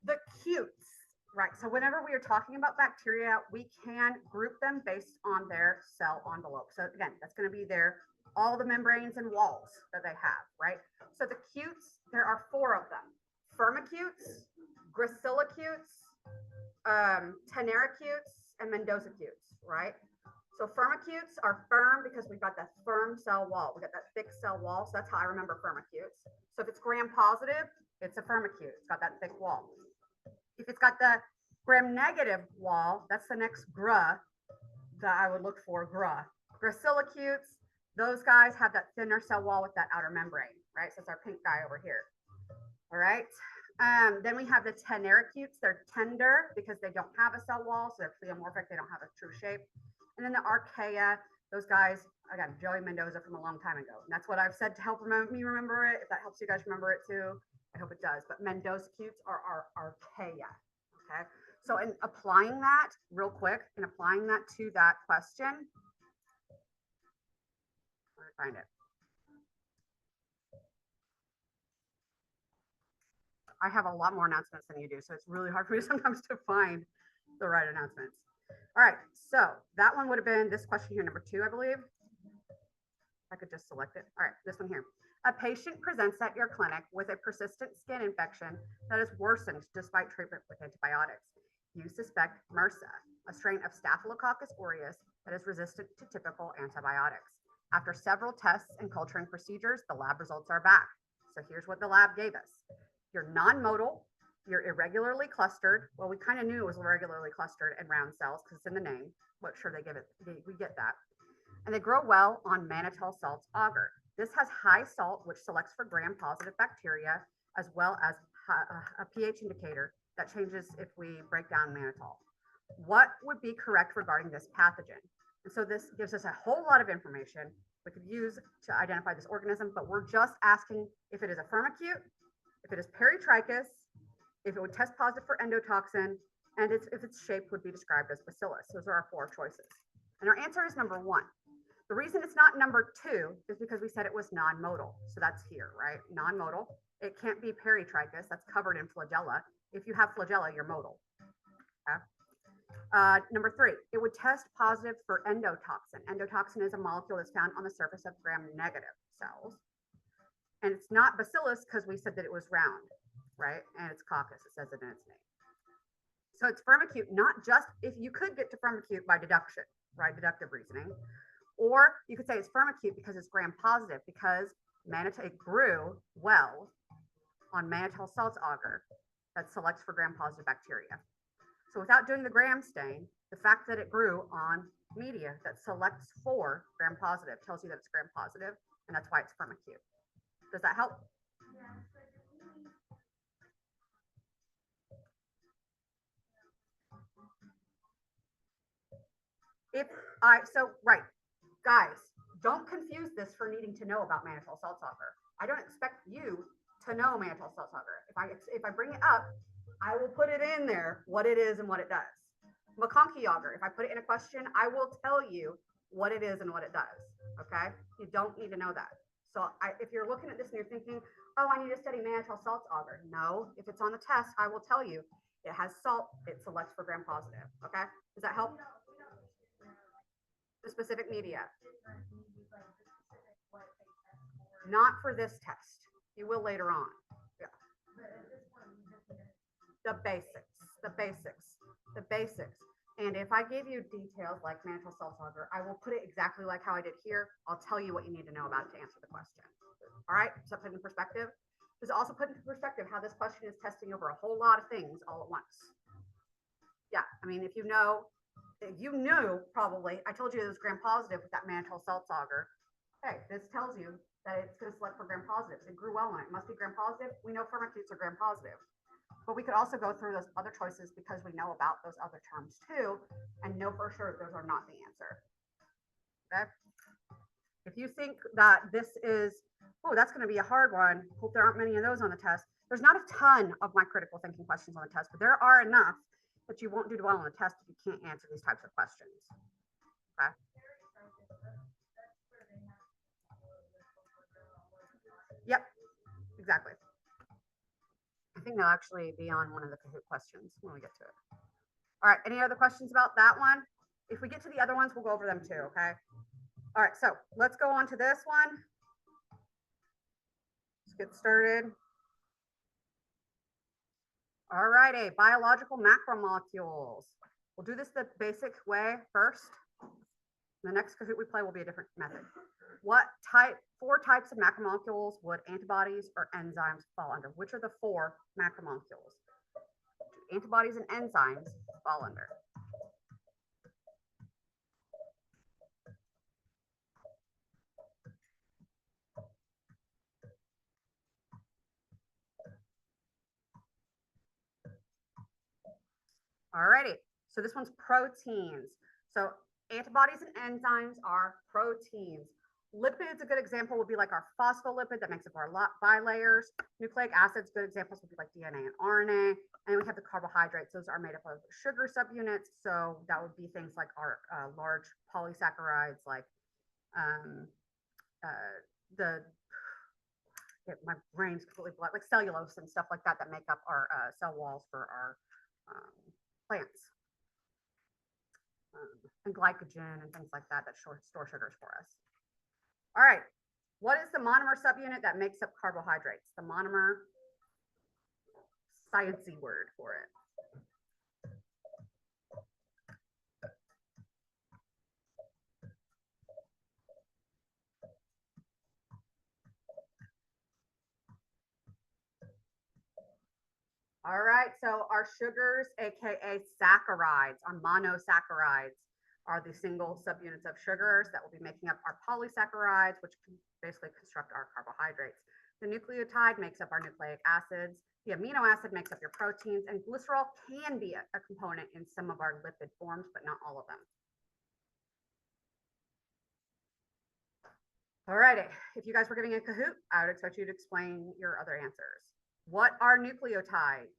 the cutes, right? So whenever we are talking about bacteria, we can group them based on their cell envelope. So again, that's going to be all the membranes and walls that they have, right? So the cutes, there are 4 of them: firmicutes, gracillicutes, tenericutes, and mendozicutes, right? So firmicutes are firm because we've got that firm cell wall. We got that thick cell wall. So that's how I remember firmicutes. So if it's gram positive, it's a firmicute. It's got that thick wall. If it's got the gram negative wall, that's the next GRA that I would look for, GRA. Gracillicutes, those guys have that thinner cell wall with that outer membrane, right? So it's our pink guy over here. All right. Then we have the tenericutes. They're tender because they don't have a cell wall, so they're pleomorphic. They don't have a true shape. And then the archaea, those guys, again, Joey Mendoza from a long time ago. And that's what I've said to help me remember it. If that helps you guys remember it too, I hope it does. But Mendozicutes are our archaea. Okay. So in applying that real quick, and applying that to that question, let me find it. I have a lot more announcements than you do, so it's really hard for me sometimes to find the right announcements. All right, so that one would have been this question here, number 2, I believe. I could just select it. All right, this one here. A patient presents at your clinic with a persistent skin infection that has worsened despite treatment with antibiotics. You suspect MRSA, a strain of Staphylococcus aureus that is resistant to typical antibiotics. After several tests and culturing procedures, the lab results are back. So here's what the lab gave us. You're non-modal, you're irregularly clustered. Well, we kind of knew it was irregularly clustered and round cells because it's in the name, but sure, we get that. and they grow well on mannitol salts agar. This has high salt, which selects for gram-positive bacteria, as well as a pH indicator that changes if we break down mannitol. What would be correct regarding this pathogen? And so this gives us a whole lot of information we could use to identify this organism, but we're just asking if it is a firmicute, if it is peritrichous, if it would test positive for endotoxin, and if its shape would be described as bacillus. Those are our 4 choices. And our answer is number 1. The reason it's not number 2 is because we said it was non-modal. So that's here, right? Non-modal. It can't be peritrichous. That's covered in flagella. If you have flagella, you're modal. Okay? Number 3, it would test positive for endotoxin. Endotoxin is a molecule that's found on the surface of gram-negative cells. And it's not bacillus because we said that it was round, right? And it's coccus, it says it in its name. So it's firmicute, not just if you could get to firmicute by deduction, right? Deductive reasoning. Or you could say it's firmicute because it's gram-positive, because it grew well on mannitol salts agar that selects for gram-positive bacteria. So without doing the gram stain, the fact that it grew on media that selects for gram-positive tells you that it's gram-positive, and that's why it's firmicute. Does that help? Right, guys, don't confuse this for needing to know about mannitol salts agar. I don't expect you to know mannitol salts agar. If I bring it up, I will put it in there, what it is and what it does. McConkey agar, if I put it in a question, I will tell you what it is and what it does, okay? You don't need to know that. So if you're looking at this and you're thinking, oh, I need to study mannitol salts agar. No, if it's on the test, I will tell you it has salt, it selects for gram-positive, okay? Does that help? The specific media. Not for this test. You will later on. Yeah. The basics. And if I give you details like mannitol salts agar, I will put it exactly like how I did here. I'll tell you what you need to know about it to answer the question. All right, does that put in perspective? Does it also put into perspective how this question is testing over a whole lot of things all at once? Yeah, I mean, if you knew probably, I told you it was gram-positive with that mannitol salts agar. Hey, this tells you that it's going to select for gram-positives. It grew well on it. It must be gram-positive. We know firmicutes are gram-positive. But we could also go through those other choices because we know about those other terms too, and know for sure those are not the answer. Okay. If you think that this is, oh, that's going to be a hard one, hope there aren't many of those on the test. There's not a ton of my critical thinking questions on the test, but there are enough that you won't do well on the test if you can't answer these types of questions. Okay. Yep, exactly. I think they'll actually be on one of the Kahoot questions when we get to it. All right, any other questions about that one? If we get to the other ones, we'll go over them too, okay? All right, so let's go on to this one. Let's get started. All righty, biological macromolecules. We'll do this the basic way first. The next Kahoot we play will be a different method. Four types of macromolecules would antibodies or enzymes fall under? Which are the 4 macromolecules? Antibodies and enzymes fall under? Alrighty, so this one's proteins. So antibodies and enzymes are proteins. Lipids, a good example would be like our phospholipid that makes up our bilayers. Nucleic acids, good examples would be like DNA and RNA. And we have the carbohydrates. Those are made up of sugar subunits. So that would be things like our large polysaccharides, like my brain's completely blank, like cellulose and stuff like that, that make up our cell walls for our plants. And glycogen and things like that that store sugars for us. All right, what is the monomer subunit that makes up carbohydrates? The monomer, sciencey word for it. All right, so our sugars, AKA saccharides, are monosaccharides. are the single subunits of sugars that will be making up our polysaccharides, which can basically construct our carbohydrates. The nucleotide makes up our nucleic acids. The amino acid makes up your proteins, and glycerol can be a component in some of our lipid forms, but not all of them. All righty, if you guys were giving a Kahoot, I would expect you to explain your other answers. What are nucleotides?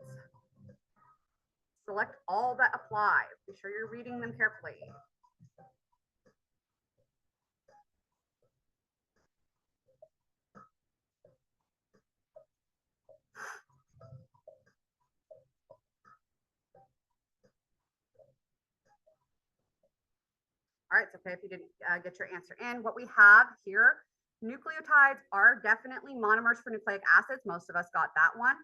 Select all that apply. Be sure you're reading them carefully. All right, it's okay if you didn't get your answer in. What we have here, nucleotides are definitely monomers for nucleic acids. Most of us got that one.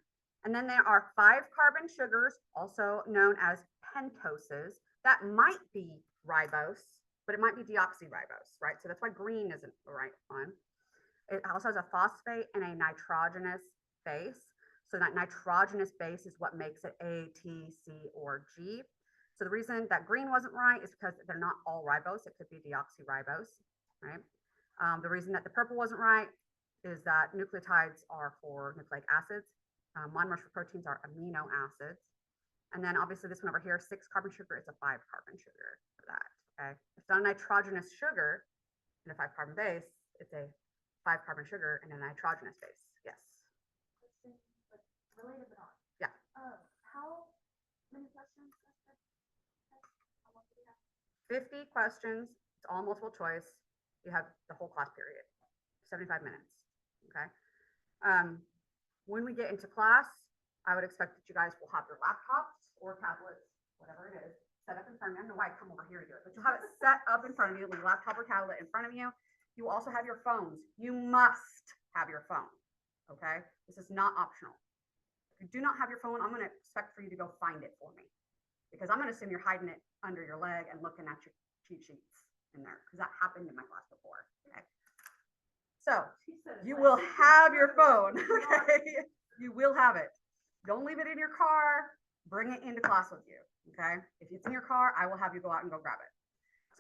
And then there are 5-carbon sugars, also known as pentoses, that might be ribose, but it might be deoxyribose, right? So that's why green isn't the right one. It also has a phosphate and a nitrogenous base. So that nitrogenous base is what makes it A, T, C, or G. So the reason that green wasn't right is because they're not all ribose. It could be deoxyribose, right? The reason that the purple wasn't right is that nucleotides are for nucleic acids. Monomers for proteins are amino acids. And then obviously this one over here, 6-carbon sugar, is a 5-carbon sugar for that, okay? It's not a nitrogenous sugar and a 5-carbon base. It's a 5-carbon sugar and a nitrogenous base, yes. Question, but related but not. Yeah. How many questions? How long do we have? 50 questions, it's all multiple choice. You have the whole class period, 75 minutes, okay? When we get into class, I would expect that you guys will have your laptops or tablets, whatever it is, set up in front of you. I don't know why I come over here to do it, but you'll have it set up in front of you, your laptop or tablet in front of you. You will also have your phones. You must have your phone, okay? This is not optional. If you do not have your phone, I'm gonna expect for you to go find it for me, because I'm gonna assume you're hiding it under your leg and looking at your cheat sheets in there, because that happened in my class before, okay? So you will have your phone, okay? You will have it. Don't leave it in your car. Bring it into class with you, okay? If it's in your car, I will have you go out and go grab it.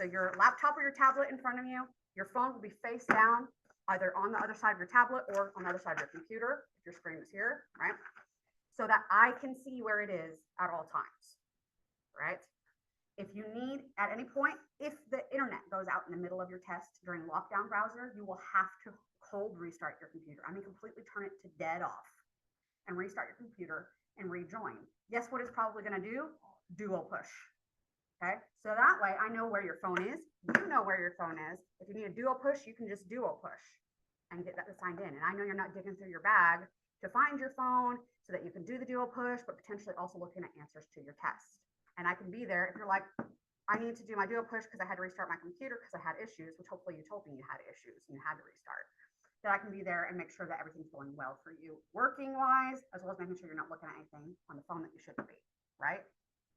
So your laptop or your tablet in front of you, your phone will be face down, either on the other side of your tablet or on the other side of your computer, if your screen is here, right? So that I can see where it is at all times, right? If you need, at any point, if the internet goes out in the middle of your test during lockdown browser, you will have to cold restart your computer. I mean, completely turn it to dead off and restart your computer and rejoin. Guess what it's probably gonna do? Dual push, okay? So that way I know where your phone is, you know where your phone is. If you need a dual push, you can just dual push and get that signed in. And I know you're not digging through your bag to find your phone so that you can do the dual push, but potentially also looking at answers to your test. And I can be there if you're like, I need to do my dual push because I had to restart my computer because I had issues, which hopefully you told me you had issues and you had to restart. That I can be there and make sure that everything's going well for you working wise, as well as making sure you're not looking at anything on the phone that you shouldn't be, right?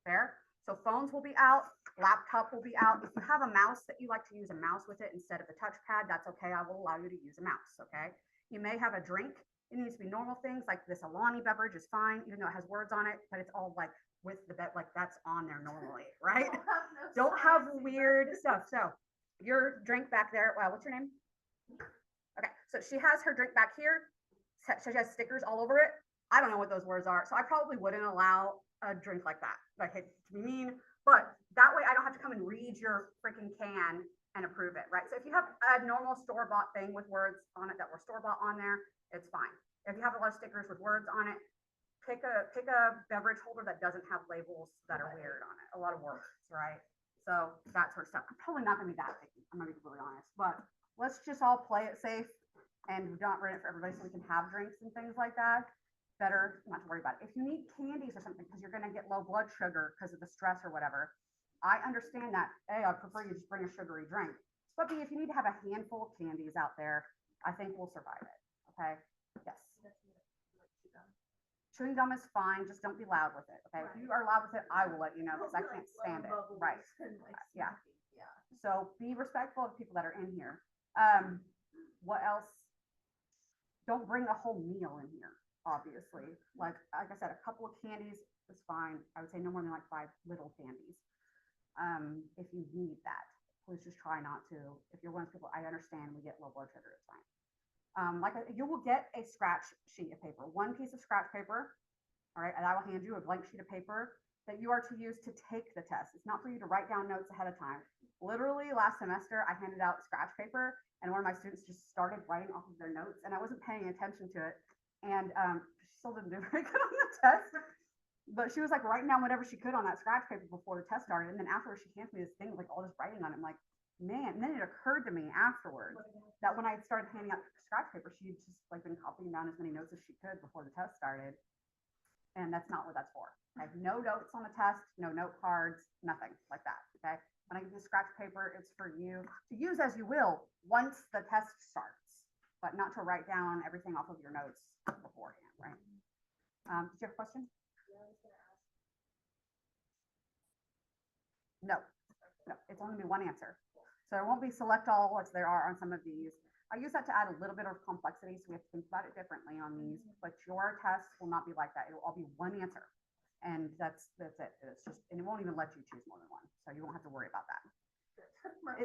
Fair? So phones will be out, laptop will be out. If you have a mouse that you like to use a mouse with it instead of the touchpad, that's okay. I will allow you to use a mouse, okay? You may have a drink. It needs to be normal things like this Alani beverage is fine, even though it has words on it, but it's all like with the bet, like that's on there normally, right? Don't have weird stuff. So your drink back there, wow, what's your name? Okay, so she has her drink back here. She has stickers all over it. I don't know what those words are, so I probably wouldn't allow a drink like that. Like, hate to be mean, but that way I don't have to come and read your freaking can and approve it, right? So if you have a normal store-bought thing with words on it that were store-bought on there, it's fine. If you have a lot of stickers with words on it, pick a beverage holder that doesn't have labels that are weird on it. A lot of words, right? So that sort of stuff. I'm probably not gonna be that picky. I'm gonna be really honest, but let's just all play it safe and not rent it for everybody so we can have drinks and things like that. Better not to worry about it. If you need candies or something because you're gonna get low blood sugar because of the stress or whatever, I understand that. A, I prefer you just bring a sugary drink. But B, if you need to have a handful of candies out there, I think we'll survive it. Okay? Yes. Chewing gum is fine, just don't be loud with it, okay? If you are loud with it, I will let you know because I can't stand it. Right. Yeah. So be respectful of people that are in here. What else? Don't bring a whole meal in here, obviously. Like I said, a couple of candies is fine. I would say no more than like 5 little candies. if you need that, please just try not to. If you're one of those people, I understand we get low blood sugar, it's fine. You will get a scratch sheet of paper, one piece of scratch paper. All right, and I will hand you a blank sheet of paper that you are to use to take the test. It's not for you to write down notes ahead of time. Literally last semester, I handed out scratch paper and one of my students just started writing off of their notes and I wasn't paying attention to it. And she still didn't do very good on the test, but she was like writing down whatever she could on that scratch paper before the test started. And then afterwards, she hands me this thing with like all this writing on it. I'm like, man. And then it occurred to me afterwards that when I started handing out scratch paper, she'd just like been copying down as many notes as she could before the test started. And that's not what that's for. I have no notes on the test, no note cards, nothing like that. Okay. When I give you scratch paper, it's for you to use as you will once the test starts, but not to write down everything off of your notes beforehand, right? Did you have a question? Yeah, I was gonna ask. No, no, it's only be one answer. So there won't be select all like there are on some of these. I use that to add a little bit of complexity, so we have to think about it differently on these, but your test will not be like that. It will all be one answer. And that's it. It's just, and it won't even let you choose more than one. So you won't have to worry about that.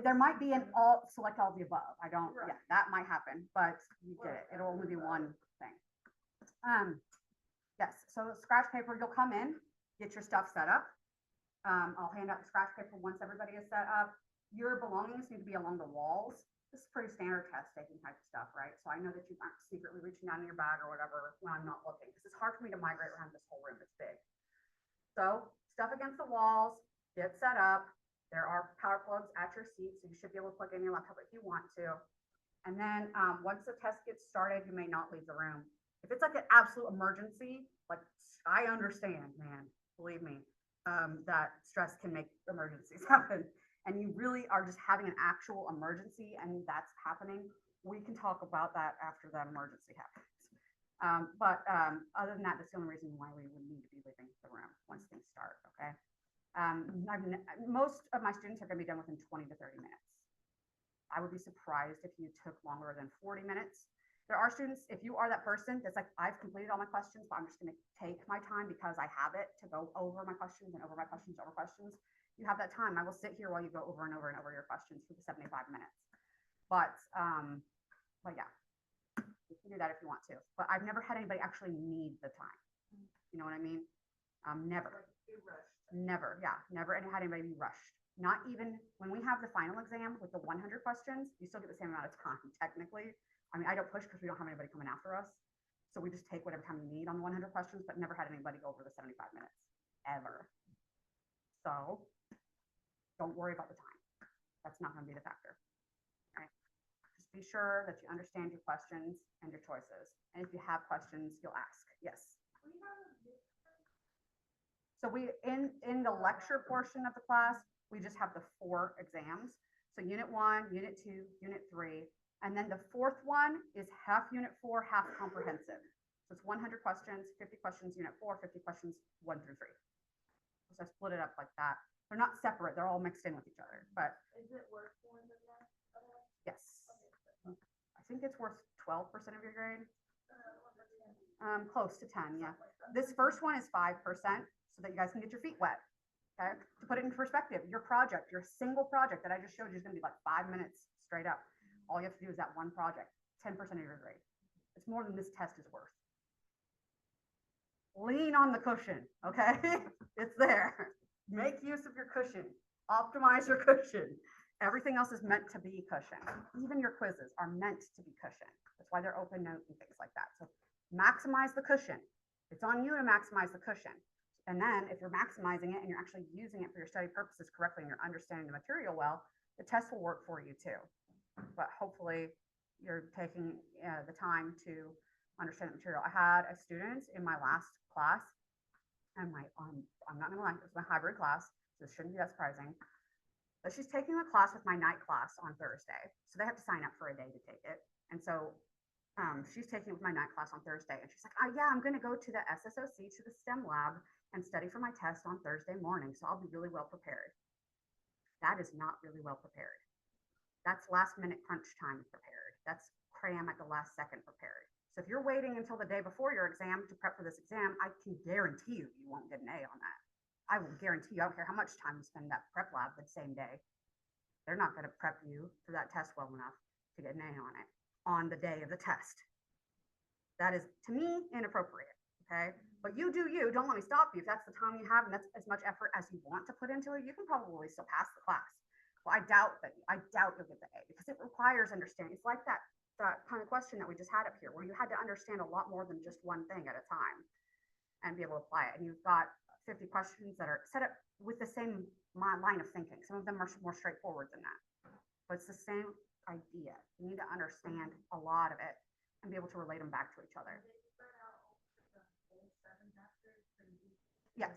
There might be an select all of the above. I don't, yeah, that might happen, but you get it. It'll only be one thing. Yes, so scratch paper, you'll come in, get your stuff set up. I'll hand out the scratch paper once everybody is set up. Your belongings need to be along the walls. This is pretty standard test taking type of stuff, right? So I know that you aren't secretly reaching down in your bag or whatever when I'm not looking, because it's hard for me to migrate around this whole room. It's big. So stuff against the walls, get set up. There are power plugs at your seat, so you should be able to plug in your laptop if you want to. And then once the test gets started, you may not leave the room. If it's like an absolute emergency, like I understand, man, believe me, that stress can make emergencies happen. And you really are just having an actual emergency and that's happening, we can talk about that after that emergency happens. Other than that, that's the only reason why we would need to be leaving the room once things start, okay? Most of my students are gonna be done within 20 to 30 minutes. I would be surprised if you took longer than 40 minutes. There are students, if you are that person that's like, I've completed all my questions, but I'm just gonna take my time because I have it to go over my questions and over my questions, over questions. You have that time. I will sit here while you go over and over and over your questions for the 75 minutes. But yeah, you can do that if you want to. But I've never had anybody actually need the time. You know what I mean? Never. Never. Yeah, never had anybody be rushed. Not even when we have the final exam with the 100 questions, you still get the same amount of time technically. I mean, I don't push because we don't have anybody coming after us. So we just take whatever time you need on the 100 questions, but never had anybody go over the 75 minutes ever. So don't worry about the time. That's not going to be the factor. Right? Just be sure that you understand your questions and your choices. And if you have questions, you'll ask. Yes. So we in the lecture portion of the class, we just have the 4 exams. So unit 1, unit 2, unit 3, and then the 4th one is half unit 4, half comprehensive. So it's 100 questions, 50 questions unit 4, 50 questions 1 through 3. So I split it up like that. They're not separate, they're all mixed in with each other, but. Is it worth more than that? Yes. Okay. I think it's worth 12% of your grade. Close to 10, yeah. This first one is 5%, so that you guys can get your feet wet. Okay, to put it in perspective, your project, your single project that I just showed you is going to be like 5 minutes straight up. All you have to do is that one project, 10% of your grade. It's more than this test is worth. Lean on the cushion, okay? It's there. Make use of your cushion. Optimize your cushion. Everything else is meant to be cushion. Even your quizzes are meant to be cushion. That's why they're open note and things like that. So maximize the cushion. It's on you to maximize the cushion. And then if you're maximizing it and you're actually using it for your study purposes correctly and you're understanding the material well, the test will work for you too. But hopefully you're taking the time to understand the material. I had a student in my last class, and I'm not gonna lie, it was my hybrid class, so this shouldn't be that surprising. But she's taking the class with my night class on Thursday. So they have to sign up for a day to take it. And so she's taking it with my night class on Thursday. And she's like, oh yeah, I'm gonna go to the SSOC, to the STEM lab, and study for my test on Thursday morning. So I'll be really well prepared. That is not really well prepared. That's last minute crunch time prepared. That's cram at the last second prepared. So if you're waiting until the day before your exam to prep for this exam, I can guarantee you, you won't get an A on that. I will guarantee you, I don't care how much time you spend in that prep lab the same day, they're not going to prep you for that test well enough to get an A on it on the day of the test. That is, to me, inappropriate. Okay. But you do you. Don't let me stop you. If that's the time you have and that's as much effort as you want to put into it, you can probably still pass the class. Well, I doubt you'll get the A because it requires understanding. It's like that kind of question that we just had up here where you had to understand a lot more than just one thing at a time and be able to apply it. And you've got 50 questions that are set up with the same line of thinking. Some of them are more straightforward than that, but it's the same idea. You need to understand a lot of it and be able to relate them back to each other. Yes.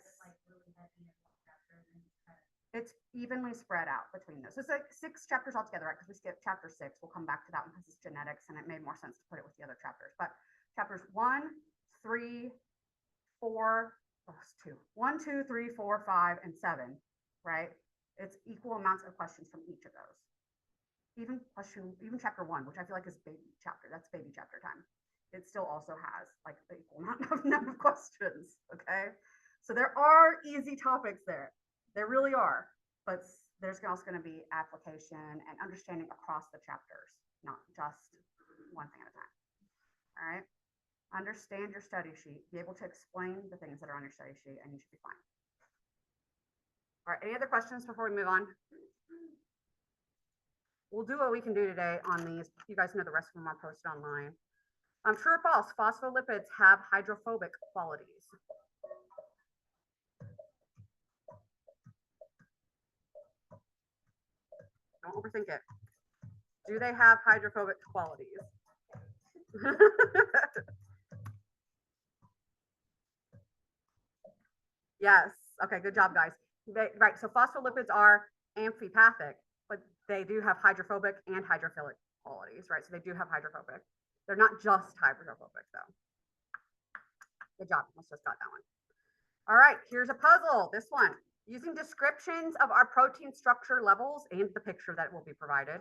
It's evenly spread out between those. So it's like 6 chapters altogether, right? Because we skipped chapter 6. We'll come back to that one because it's genetics and it made more sense to put it with the other chapters. But chapters 1, 3, 4, 1, 2, 3, 4, 5, and 7, right? It's equal amounts of questions from each of those. Even chapter 1, which I feel like is baby chapter. That's baby chapter time. It still also has like the equal number of questions. Okay. So there are easy topics there. There really are, but there's also going to be application and understanding across the chapters, not just one thing at a time. All right. Understand your study sheet, be able to explain the things that are on your study sheet, and you should be fine. All right. Any other questions before we move on? We'll do what we can do today on these. You guys know the rest of them are posted online. True or false, phospholipids have hydrophobic qualities. Don't overthink it. Do they have hydrophobic qualities? Yes. Okay, good job, guys. Right, so phospholipids are amphipathic, but they do have hydrophobic and hydrophilic qualities, right? So they do have hydrophobic. They're not just hydrophobic, though. Good job. Let's just got that one. All right, here's a puzzle. This one. Using descriptions of our protein structure levels and the picture that will be provided,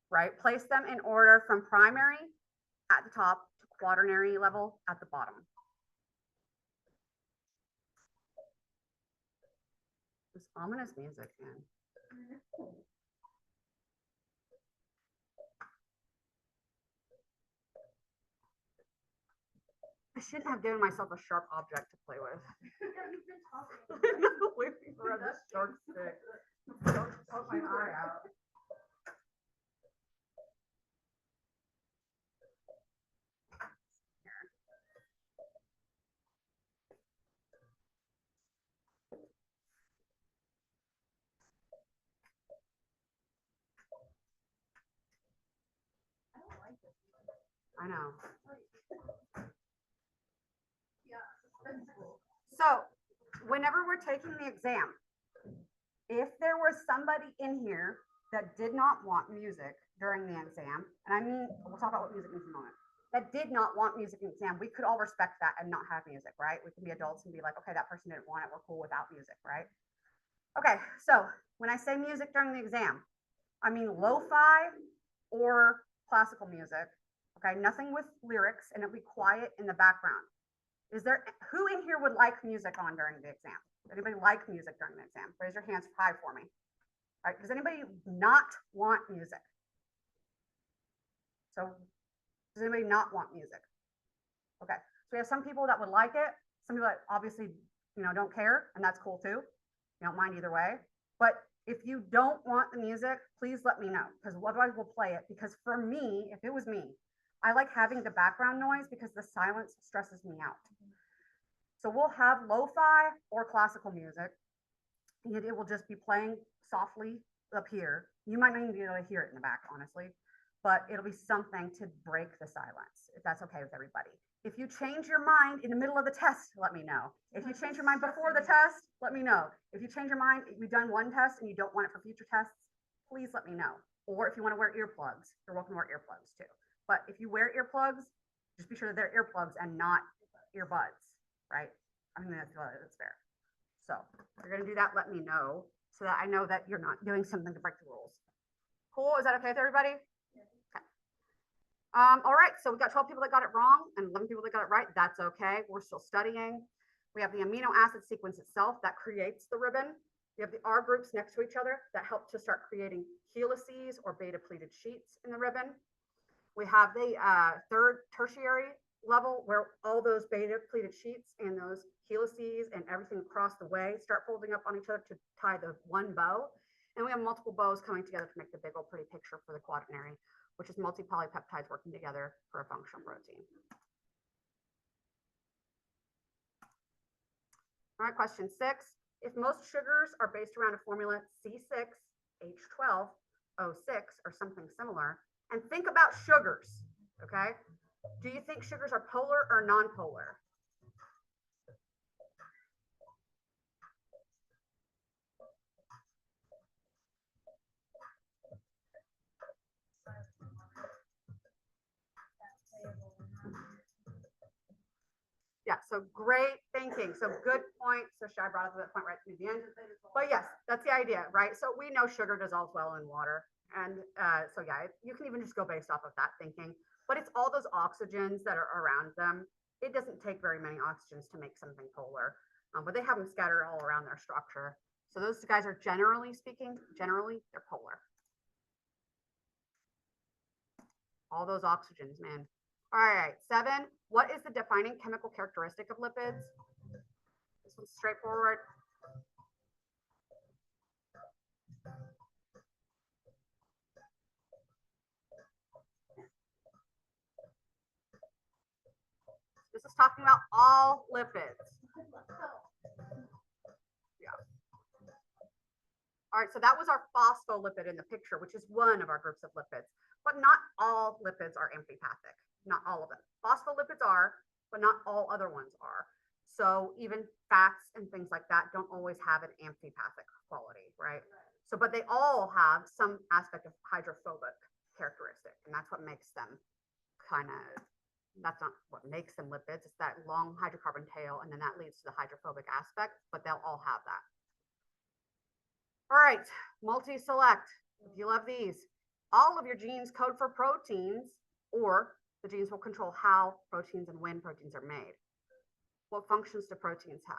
right? Place them in order from primary at the top to quaternary level at the bottom. This ominous music, man. I shouldn't have given myself a sharp object to play with. Waiting for this sharp stick. Don't poke my eye out. I know. So, whenever we're taking the exam, if there was somebody in here that did not want music during the exam, and I mean, we'll talk about what music means in a moment, that did not want music in the exam, we could all respect that and not have music, right? We can be adults and be like, okay, that person didn't want it, we're cool without music, right? Okay, so when I say music during the exam, I mean lo-fi or classical music, okay? Nothing with lyrics, and it'll be quiet in the background. Is there, who in here would like music on during the exam? Anybody like music during the exam? Raise your hands high for me. All right, does anybody not want music? So does anybody not want music? Okay, so we have some people that would like it, some people that obviously, don't care, and that's cool too. You don't mind either way. But if you don't want the music, please let me know, because otherwise we'll play it. Because for me, if it was me, I like having the background noise because the silence stresses me out. So we'll have lo-fi or classical music, and it will just be playing softly up here. You might not even be able to hear it in the back, honestly, but it'll be something to break the silence, if that's okay with everybody. If you change your mind in the middle of the test, let me know. If you change your mind before the test, let me know. If you change your mind, we've done one test and you don't want it for future tests, please let me know. Or if you want to wear earplugs, you're welcome to wear earplugs too. But if you wear earplugs, just be sure that they're earplugs and not earbuds, right? I mean, that's fair. So if you're going to do that, let me know so that I know that you're not doing something to break the rules. Cool. Is that okay with everybody? Okay. All right. So we've got 12 people that got it wrong and 11 people that got it right. That's okay. We're still studying. We have the amino acid sequence itself that creates the ribbon. We have the R groups next to each other that help to start creating helices or beta pleated sheets in the ribbon. We have the third tertiary level where all those beta pleated sheets and those helices and everything across the way start folding up on each other to tie the one bow. And we have multiple bows coming together to make the big old pretty picture for the quaternary, which is multi-polypeptides working together for a functional protein. All right, question 6. If most sugars are based around a formula C6H12O6 or something similar, and think about sugars, okay? Do you think sugars are polar or non-polar? Yeah, so great thinking. So good point. So I brought up that point right to the end. But yes, that's the idea, right? So we know sugar dissolves well in water. And so yeah, you can even just go based off of that thinking. But it's all those oxygens that are around them. It doesn't take very many oxygens to make something polar, but they have them scattered all around their structure. So those guys are generally speaking, they're polar. All those oxygens, man. All right, 7. What is the defining chemical characteristic of lipids? This one's straightforward. This is talking about all lipids. Yeah. All right, so that was our phospholipid in the picture, which is one of our groups of lipids. But not all lipids are amphipathic. Not all of them. Phospholipids are, but not all other ones are. So even fats and things like that don't always have an amphipathic quality, right? So, but they all have some aspect of hydrophobic characteristic, and that's what makes them that's not what makes them lipids. It's that long hydrocarbon tail, and then that leads to the hydrophobic aspect, but they'll all have that. All right, multi-select. If you love these, all of your genes code for proteins, or the genes will control how proteins and when proteins are made. What functions do proteins have?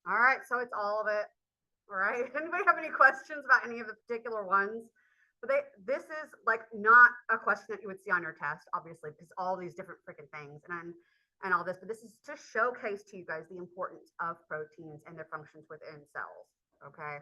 All right, so it's all of it. All right. Anybody have any questions about any of the particular ones? But this is like not a question that you would see on your test, obviously, because all these different freaking things and all this. But this is to showcase to you guys the importance of proteins and their functions within cells. Okay.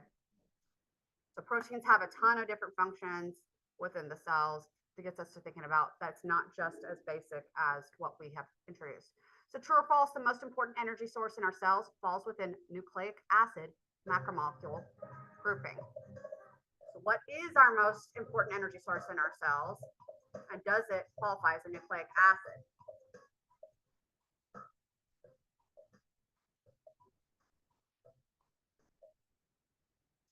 So proteins have a ton of different functions within the cells to get us to thinking about that's not just as basic as what we have introduced. So true or false, the most important energy source in our cells falls within nucleic acid macromolecule grouping. So what is our most important energy source in our cells? And does it qualify as a nucleic acid?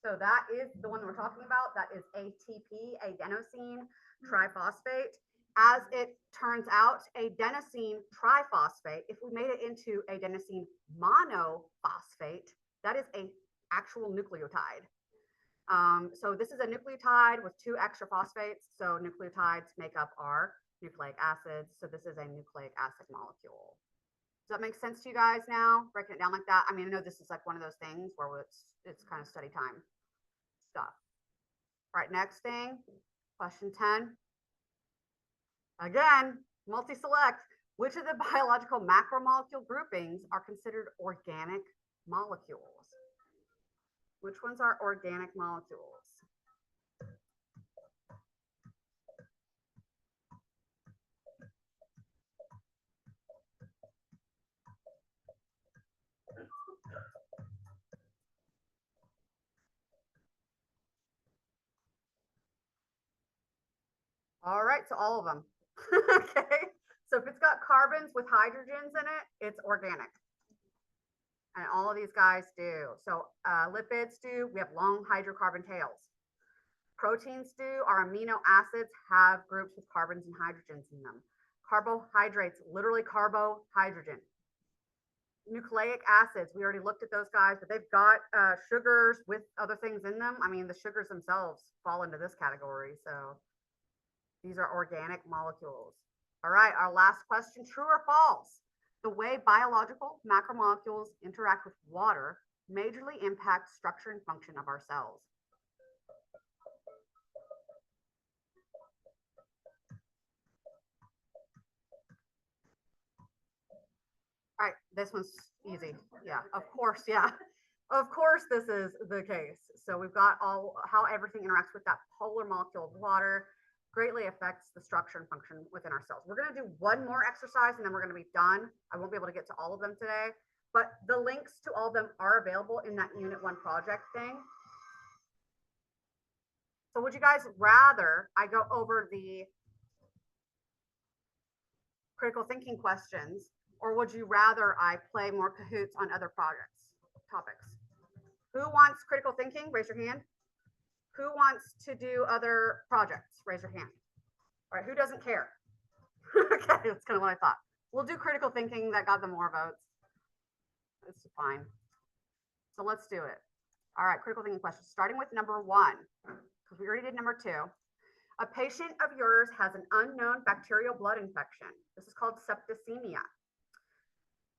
So that is the one we're talking about. That is ATP, adenosine triphosphate. As it turns out, adenosine triphosphate, if we made it into adenosine monophosphate, that is a actual nucleotide. So this is a nucleotide with 2 extra phosphates. So nucleotides make up our nucleic acids. So this is a nucleic acid molecule. Does that make sense to you guys now? Breaking it down like that? I mean, I know this is like one of those things where it's kind of study time stuff. All right, next thing, question 10. Again, multi-select. Which of the biological macromolecule groupings are considered organic molecules? Which ones are organic molecules? All right, so all of them. Okay, so if it's got carbons with hydrogens in it, it's organic. And all of these guys do. So lipids do, we have long hydrocarbon tails. Proteins do, our amino acids have groups with carbons and hydrogens in them. Carbohydrates, literally carbohydrogen. Nucleic acids, we already looked at those guys, but they've got sugars with other things in them. I mean, the sugars themselves fall into this category. So these are organic molecules. All right, our last question, true or false? The way biological macromolecules interact with water majorly impacts structure and function of our cells. All right, this one's easy. Yeah, of course, yeah. Of course this is the case. So we've got all how everything interacts with that polar molecule of water greatly affects the structure and function within our cells. We're going to do one more exercise and then we're going to be done. I won't be able to get to all of them today, but the links to all of them are available in that Unit 1 project thing. So would you guys rather I go over the critical thinking questions, or would you rather I play more Kahoots on other topics? Who wants critical thinking? Raise your hand. Who wants to do other projects? Raise your hand. All right, who doesn't care? Okay, that's kind of what I thought. We'll do critical thinking, that got the more votes. It's fine. So let's do it. All right, critical thinking questions, starting with number 1, because we already did number 2. A patient of yours has an unknown bacterial blood infection. This is called septicemia.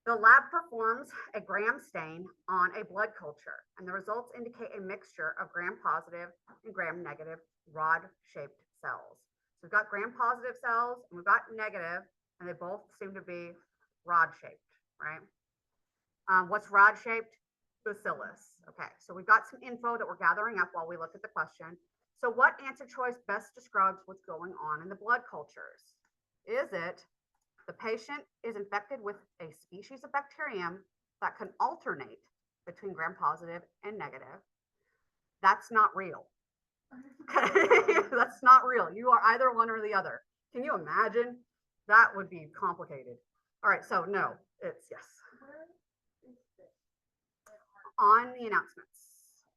The lab performs a gram stain on a blood culture, and the results indicate a mixture of gram-positive and gram-negative rod-shaped cells. So we've got gram-positive cells, and we've got negative, and they both seem to be rod-shaped, right? What's rod-shaped? Bacillus. Okay, so we've got some info that we're gathering up while we look at the question. So what answer choice best describes what's going on in the blood cultures? Is it the patient is infected with a species of bacterium that can alternate between gram-positive and negative? That's not real. Okay, that's not real. You are either one or the other. Can you imagine? That would be complicated. All right, so no, it's yes. On the announcements,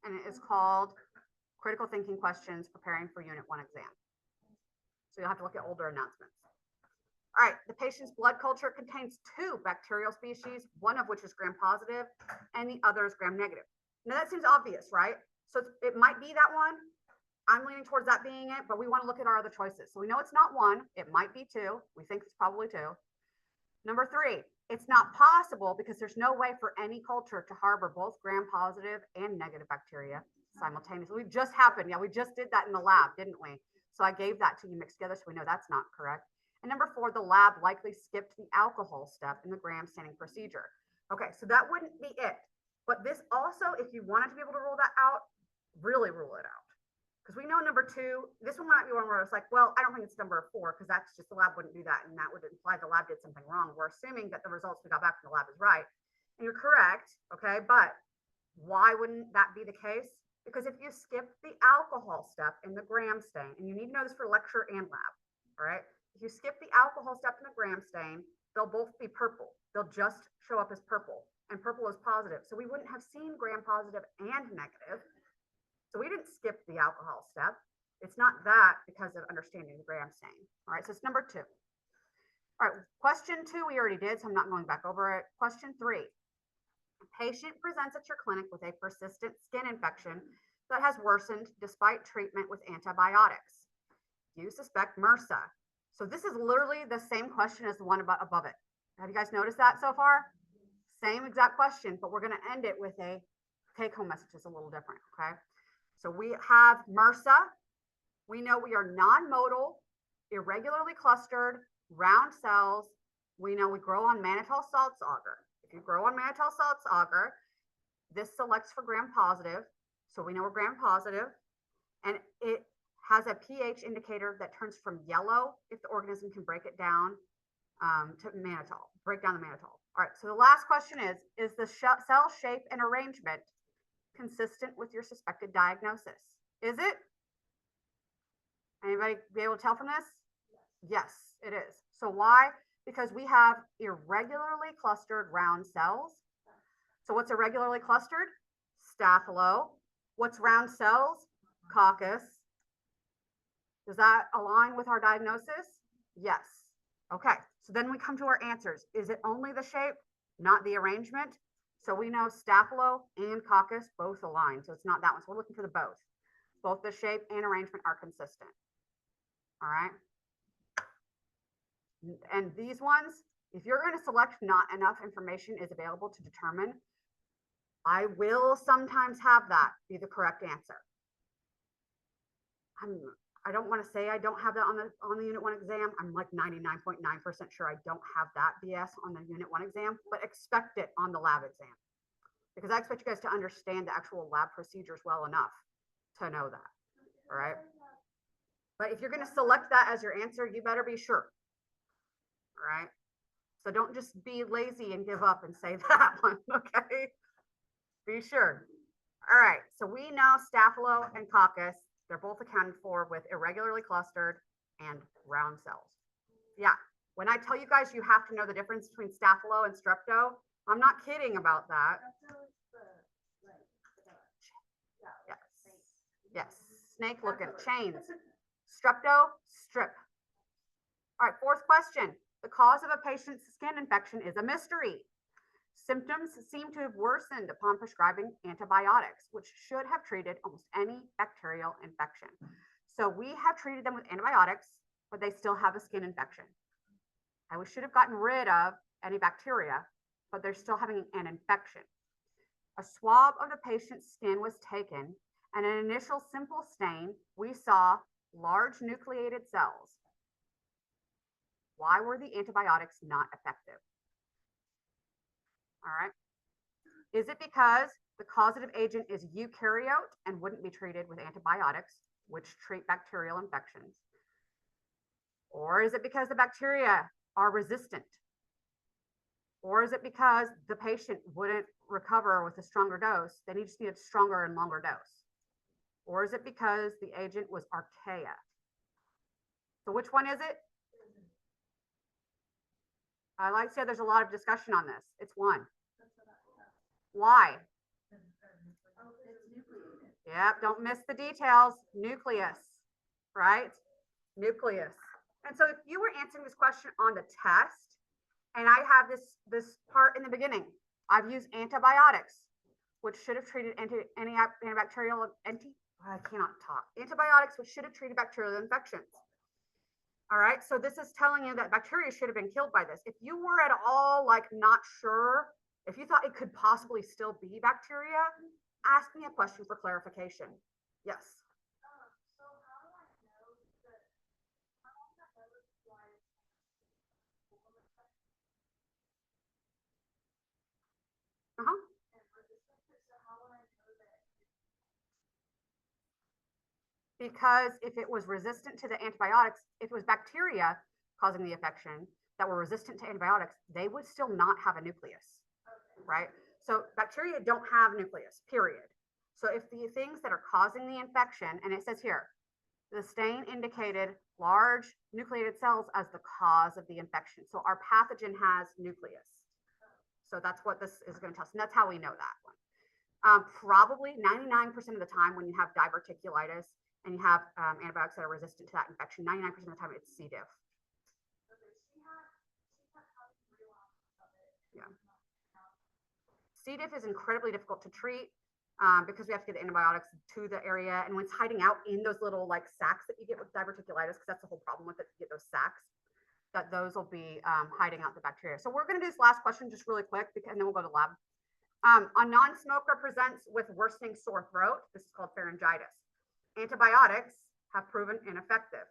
and it is called Critical Thinking Questions Preparing for Unit 1 exam. So you'll have to look at older announcements. All right, the patient's blood culture contains 2 bacterial species, one of which is gram-positive and the other is gram-negative. Now that seems obvious, right? So it might be that one. I'm leaning towards that being it, but we want to look at our other choices. So we know it's not 1, it might be 2. We think it's probably 2. Number 3, it's not possible because there's no way for any culture to harbor both gram-positive and negative bacteria simultaneously. We just happened. Yeah, we just did that in the lab, didn't we? So I gave that to you mixed together, so we know that's not correct. And number 4, the lab likely skipped the alcohol step in the gram staining procedure. Okay, so that wouldn't be it. But this also, if you wanted to be able to rule that out, really rule it out. Because we know number 2, this one might be one where it's like, well, I don't think it's number 4 because that's just the lab wouldn't do that. And that would imply the lab did something wrong. We're assuming that the results we got back from the lab is right. And you're correct, okay? But why wouldn't that be the case? Because if you skip the alcohol step in the gram stain, and you need to know this for lecture and lab, all right? If you skip the alcohol step in the gram stain, they'll both be purple. They'll just show up as purple, and purple is positive. So we wouldn't have seen gram positive and negative. So we didn't skip the alcohol step. It's not that because of understanding the gram stain. All right, so it's number 2. All right, question 2 we already did, so I'm not going back over it. Question 3. A patient presents at your clinic with a persistent skin infection that has worsened despite treatment with antibiotics. You suspect MRSA. So this is literally the same question as the one above it. Have you guys noticed that so far? Same exact question, but we're going to end it with a take-home message that's a little different, okay? So we have MRSA. We know we are non-modal, irregularly clustered, round cells. We know we grow on mannitol salts agar. If you grow on mannitol salts agar, this selects for gram-positive. So we know we're gram-positive. And it has a pH indicator that turns from yellow if the organism can break it down to mannitol, break down the mannitol. All right, so the last question is the cell shape and arrangement consistent with your suspected diagnosis? Is it? Anybody be able to tell from this? Yes, it is. So why? Because we have irregularly clustered round cells. So what's irregularly clustered? Staphylo. What's round cells? Coccus. Does that align with our diagnosis? Yes. Okay, so then we come to our answers. Is it only the shape, not the arrangement? So we know Staphylo and Coccus both align, so it's not that one. So we're looking for the both. Both the shape and arrangement are consistent. All right. And these ones, if you're going to select not enough information is available to determine, I will sometimes have that be the correct answer. I don't want to say I don't have that on the Unit 1 exam. I'm like 99.9% sure I don't have that BS on the Unit 1 exam, but expect it on the lab exam. Because I expect you guys to understand the actual lab procedures well enough to know that, all right? But if you're going to select that as your answer, you better be sure, all right? So don't just be lazy and give up and say that one, okay? Be sure. All right, so we know Staphylo and Coccus, they're both accounted for with irregularly clustered and round cells. Yeah, when I tell you guys you have to know the difference between Staphylo and Strepto, I'm not kidding about that. Yes, yes, snake looking chains. Strepto, strip. All right, fourth question. The cause of a patient's skin infection is a mystery. Symptoms seem to have worsened upon prescribing antibiotics, which should have treated almost any bacterial infection. So we have treated them with antibiotics, but they still have a skin infection. And we should have gotten rid of any bacteria, but they're still having an infection. A swab of the patient's skin was taken, and an initial simple stain, we saw large nucleated cells. Why were the antibiotics not effective? All right. Is it because the causative agent is eukaryote and wouldn't be treated with antibiotics, which treat bacterial infections? Or is it because the bacteria are resistant? Or is it because the patient wouldn't recover with a stronger dose? They just need a stronger and longer dose. Or is it because the agent was archaea? So which one is it? I like to say there's a lot of discussion on this. It's one. Why? Yep, don't miss the details. Nucleus, right? Nucleus. And so if you were answering this question on the test, and I have this part in the beginning, I've used antibiotics, which should have treated antibacterial, antibiotics, which should have treated bacterial infections. All right, so this is telling you that bacteria should have been killed by this. If you were at all like not sure, if you thought it could possibly still be bacteria, ask me a question for clarification. Yes. So how do I know that? How long that was why it's and resistant? So how would I know that? Because if it was resistant to the antibiotics, if it was bacteria causing the infection that were resistant to antibiotics, they would still not have a nucleus, right? So bacteria don't have nucleus, period. So if the things that are causing the infection, and it says here, the stain indicated large nucleated cells as the cause of the infection. So our pathogen has nucleus. So that's what this is going to tell us. And that's how we know that one. Probably 99% of the time when you have diverticulitis and you have antibiotics that are resistant to that infection, 99% of the time it's C. diff. Yeah. C. diff is incredibly difficult to treat because we have to get the antibiotics to the area. And when it's hiding out in those little like sacs that you get with diverticulitis, because that's the whole problem with it, you get those sacs, that those will be hiding out the bacteria. So we're going to do this last question just really quick, and then we'll go to lab. A non-smoker presents with worsening sore throat. This is called pharyngitis. Antibiotics have proven ineffective.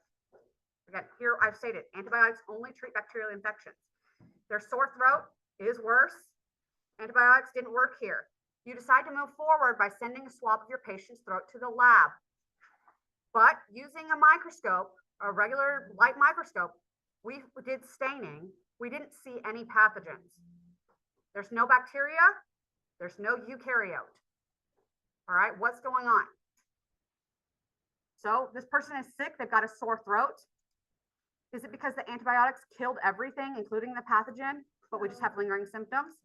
Again, here I've stated antibiotics only treat bacterial infections. Their sore throat is worse. Antibiotics didn't work here. You decide to move forward by sending a swab of your patient's throat to the lab. But using a microscope, a regular light microscope, we did staining. We didn't see any pathogens. There's no bacteria. There's no eukaryote. All right, what's going on? So this person is sick. They've got a sore throat. Is it because the antibiotics killed everything, including the pathogen, but we just have lingering symptoms?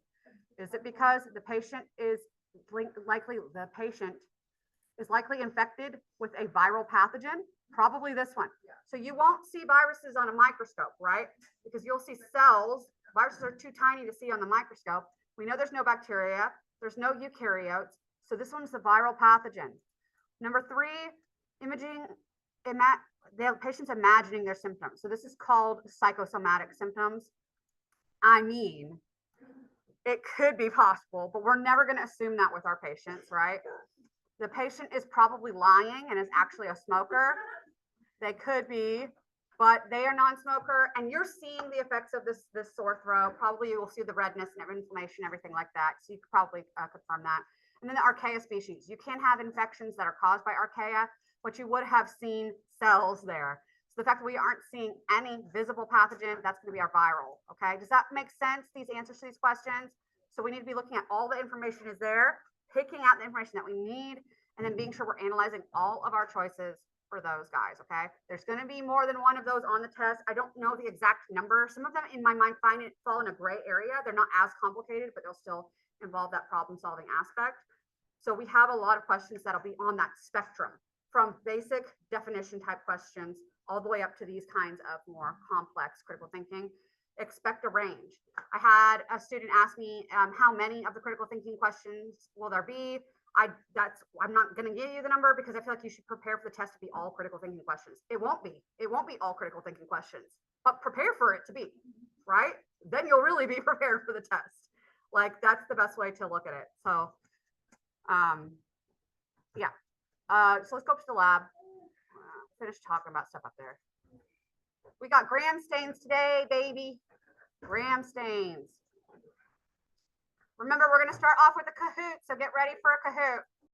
Is it because the patient is likely infected with a viral pathogen? Probably this one. So you won't see viruses on a microscope, right? Because you'll see cells. Viruses are too tiny to see on the microscope. We know there's no bacteria. There's no eukaryotes. So this one's the viral pathogen. Number 3, imaging, the patient's imagining their symptoms. So this is called psychosomatic symptoms. I mean, it could be possible, but we're never going to assume that with our patients, right? The patient is probably lying and is actually a smoker. They could be, but they are non-smoker, and you're seeing the effects of this sore throat. Probably you will see the redness and inflammation, everything like that. So you could probably confirm that. And then the archaea species. You can have infections that are caused by archaea, but you would have seen cells there. So the fact that we aren't seeing any visible pathogen, that's going to be our viral. Okay, does that make sense? These answers to these questions. So we need to be looking at all the information is there, picking out the information that we need, and then being sure we're analyzing all of our choices for those guys, okay? There's gonna be more than one of those on the test. I don't know the exact number. Some of them in my mind fall in a gray area. They're not as complicated, but they'll still involve that problem-solving aspect. So we have a lot of questions that'll be on that spectrum, from basic definition type questions all the way up to these kinds of more complex critical thinking. Expect a range. I had a student ask me how many of the critical thinking questions will there be. I'm not going to give you the number because I feel like you should prepare for the test to be all critical thinking questions. It won't be all critical thinking questions, but prepare for it to be, right? Then you'll really be prepared for the test. Like that's the best way to look at it. So, yeah. So let's go up to the lab. Finish talking about stuff up there. We got gram stains today, baby. Gram stains. Remember, we're going to start off with a Kahoot, so get ready for a Kahoot.